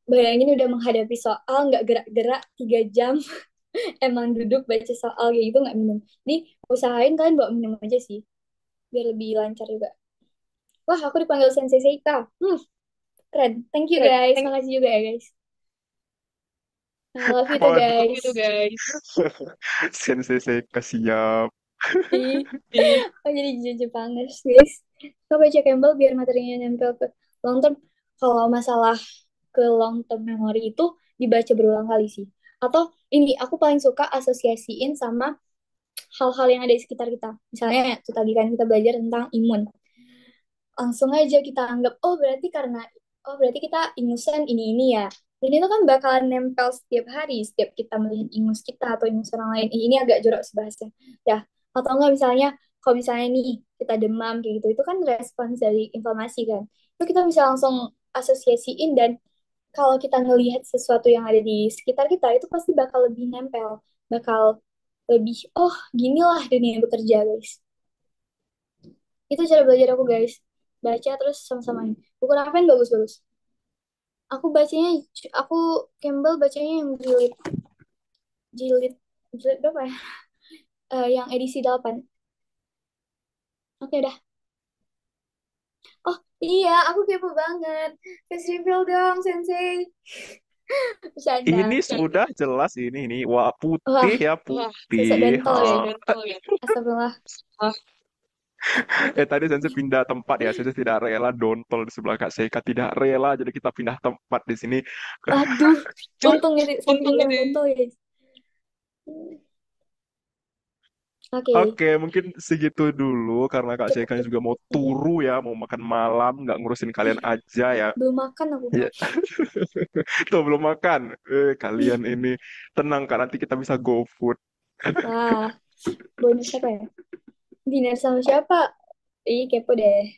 bayangin udah menghadapi soal nggak gerak-gerak 3 jam emang duduk baca soal kayak gitu nggak minum. Jadi usahain kalian bawa minum aja sih biar lebih lancar juga. Wah, aku dipanggil Sensei Seika. Keren. Thank you guys. Makasih juga ya guys. I love you too Waduh, guys. sensei saya siap. Ih, aku jadi Jepangers guys. Coba baca Campbell biar materinya nempel ke long term. Kalau masalah ke long term memory itu dibaca berulang kali sih. Atau ini aku paling suka asosiasiin sama hal-hal yang ada di sekitar kita. Misalnya itu tadi kan kita belajar tentang imun. Langsung aja kita anggap oh berarti kita ingusan ini ya. Dan itu kan bakalan nempel setiap hari setiap kita melihat ingus kita atau ingus orang lain. Ini agak jorok sih bahasnya ya. Atau enggak misalnya kalau misalnya nih kita demam kayak gitu itu kan respons dari inflamasi kan, itu kita bisa langsung asosiasiin. Dan kalau kita ngelihat sesuatu yang ada di sekitar kita itu pasti bakal lebih nempel, bakal lebih oh ginilah dunia bekerja guys. Itu cara belajar aku guys. Baca terus sama-samain. Buku Raven bagus-bagus. Aku bacanya, aku Campbell bacanya yang jilid, jilid, jilid berapa ya? Yang edisi 8. Oke dah. Oh iya, aku kepo banget. Face reveal dong, Sensei. Bercanda. Ini sudah jelas ini. Wah, Wah, putih ya, sosok putih. dontol ya. Astagfirullah. Tadi Sensei pindah tempat ya. Sensei tidak rela dontol di sebelah Kak Seika. Tidak rela, jadi kita pindah tempat di sini. Aduh, untung ini saya bilang dontol ya. Oke, Oke, mungkin segitu dulu karena Kak cukup Seika cukup. juga mau Iya. turu ya, mau makan malam, nggak ngurusin kalian aja ya. Belum makan aku. Ya, tuh belum makan. Kalian ini tenang kan, nanti kita bisa go food. Wah, bonus apa ya? Dinner sama siapa? Ih, kepo deh.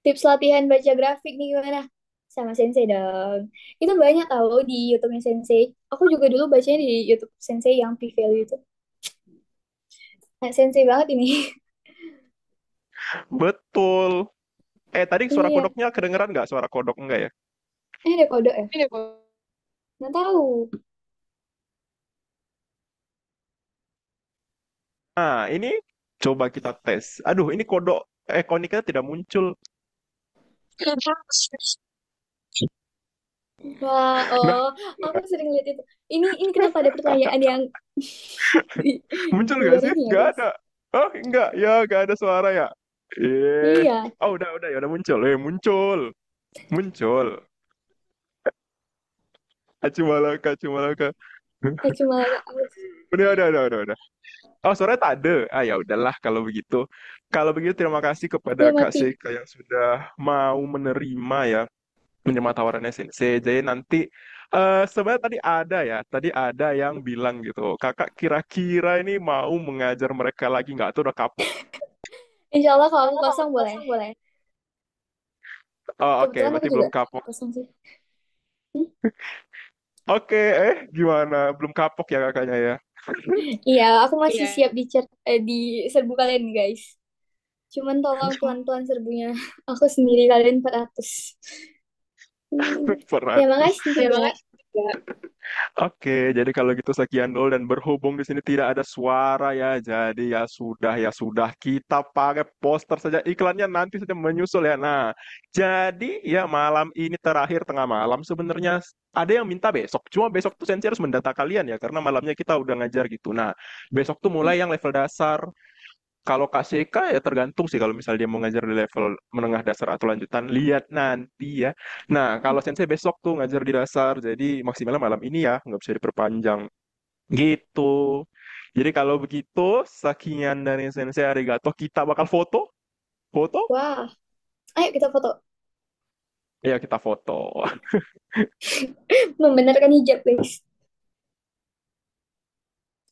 Tips latihan baca grafik nih gimana? Sama Sensei dong. Itu banyak tahu di YouTube-nya Sensei. Aku juga dulu bacanya di YouTube Sensei yang P-Value itu. Nah, Sensei banget ini. Betul. Tadi suara Iya. kodoknya kedengeran nggak? Suara kodok enggak ya? Ada kode ya? Nggak tahu. Nah, ini coba kita tes. Aduh, ini kodok koniknya tidak muncul. Wah, Nah, oh, aku sering lihat itu. Ini kenapa ada pertanyaan yang di, muncul di nggak luar sih? ini ya, Nggak guys? ada. Oh, enggak. Ya, nggak ada suara ya. Iya. Oh, udah, ya udah muncul. Muncul. Muncul. Acu malaka. Cuma agak aus. Udah. Oh, suaranya tak ada. Ah, ya udahlah kalau begitu. Kalau begitu terima kasih kepada Udah Kak mati. Seika yang sudah mau menerima ya, menerima tawarannya Sensei. Jadi nanti sebenarnya tadi ada yang bilang gitu, kakak kira-kira ini mau mengajar mereka lagi nggak tuh udah kapok. Insya Allah kalau aku kosong boleh. Oh, oke, Kebetulan aku berarti juga belum kapok. kosong sih. Hmm? Oke, gimana? Belum kapok ya kakaknya ya? Iya, aku masih siap di serbu kalian guys. Cuman tolong pelan-pelan serbunya. Aku sendiri kalian 400. Ya Berat. makasih juga. Oke, jadi kalau gitu sekian dulu dan berhubung di sini tidak ada suara ya, jadi ya sudah kita pakai poster saja iklannya nanti saja menyusul ya. Nah, jadi ya malam ini terakhir tengah malam sebenarnya ada yang minta besok, cuma besok tuh Sensei harus mendata kalian ya karena malamnya kita udah ngajar gitu. Nah, besok tuh mulai yang level dasar. Kalau KCK ya tergantung sih kalau misalnya dia mau ngajar di level menengah dasar atau lanjutan, lihat nanti ya. Nah, kalau Sensei besok tuh ngajar di dasar, jadi maksimalnya malam ini ya, nggak bisa diperpanjang. Gitu. Jadi kalau begitu, sekian dari Sensei Arigato, kita bakal foto. Foto? Wah, ayo kita foto. Ya, kita foto. Membenarkan hijab guys.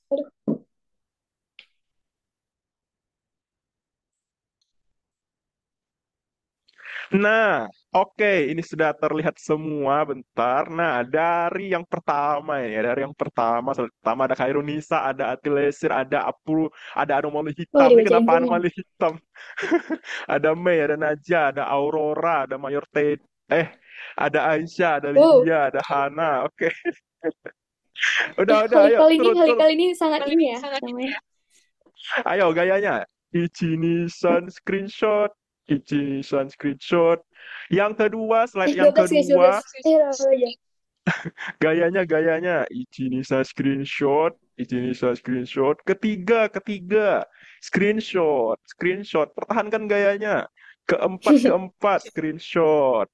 Aduh, Nah, oke, ini sudah terlihat semua. Bentar. Nah, dari yang pertama ya, dari yang pertama, pertama ada Khairunisa, ada Atilesir, ada Apul, ada anomali Wah, hitam. Ini dibacain kenapa semua. anomali hitam? Ada Mei, ada Najwa, ada Aurora, ada Mayor eh, ada Aisyah, ada Wow, Lydia, ada Hana. Oke, udah, ayo, turun, turun. Halikal ini sangat ini ya namanya. Ayo, gayanya. Ichinisan screenshot, Ichinisan screenshot. Yang kedua, slide yang 12 guys, 12. kedua, Apa aja? gayanya. Ichinisan screenshot, Ichinisan screenshot. Ketiga, screenshot. Pertahankan gayanya. Keempat, screenshot.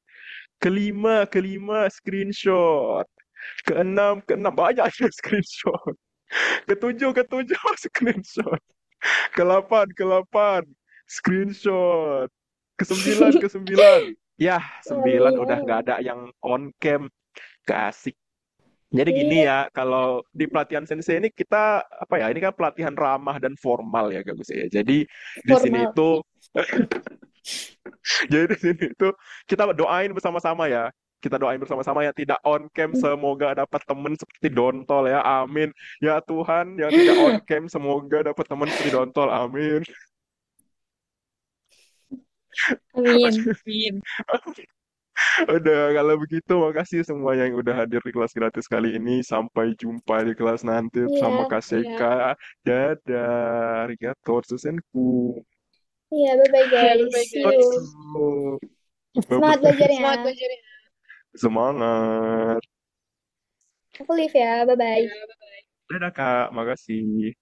Kelima, screenshot. Keenam, banyak screenshot. Ketujuh, screenshot. Ke-8, screenshot. Ke-9. Ya, 9 udah Kalian. nggak ada yang on cam. Gak asik. Jadi gini Iya, ya, kalau di pelatihan sensei ini kita apa ya? Ini kan pelatihan ramah dan formal ya, Kak Gus ya. Di sini formal. itu, jadi di sini itu kita doain bersama-sama ya. Kita doain bersama-sama yang tidak on cam semoga dapat teman seperti Dontol ya. Amin. Ya Tuhan, yang tidak on cam semoga dapat teman seperti Dontol. Amin. Amin. Udah, kalau begitu makasih semua yang udah hadir di kelas gratis kali ini. Sampai jumpa di kelas nanti sama Iya, Kak Seka. Dadah, arigato, susenku. iya, bye-bye guys. See you. Oke, Semangat bye-bye. belajarnya. Semangat. Aku live ya, bye-bye. Dadah Kak, makasih.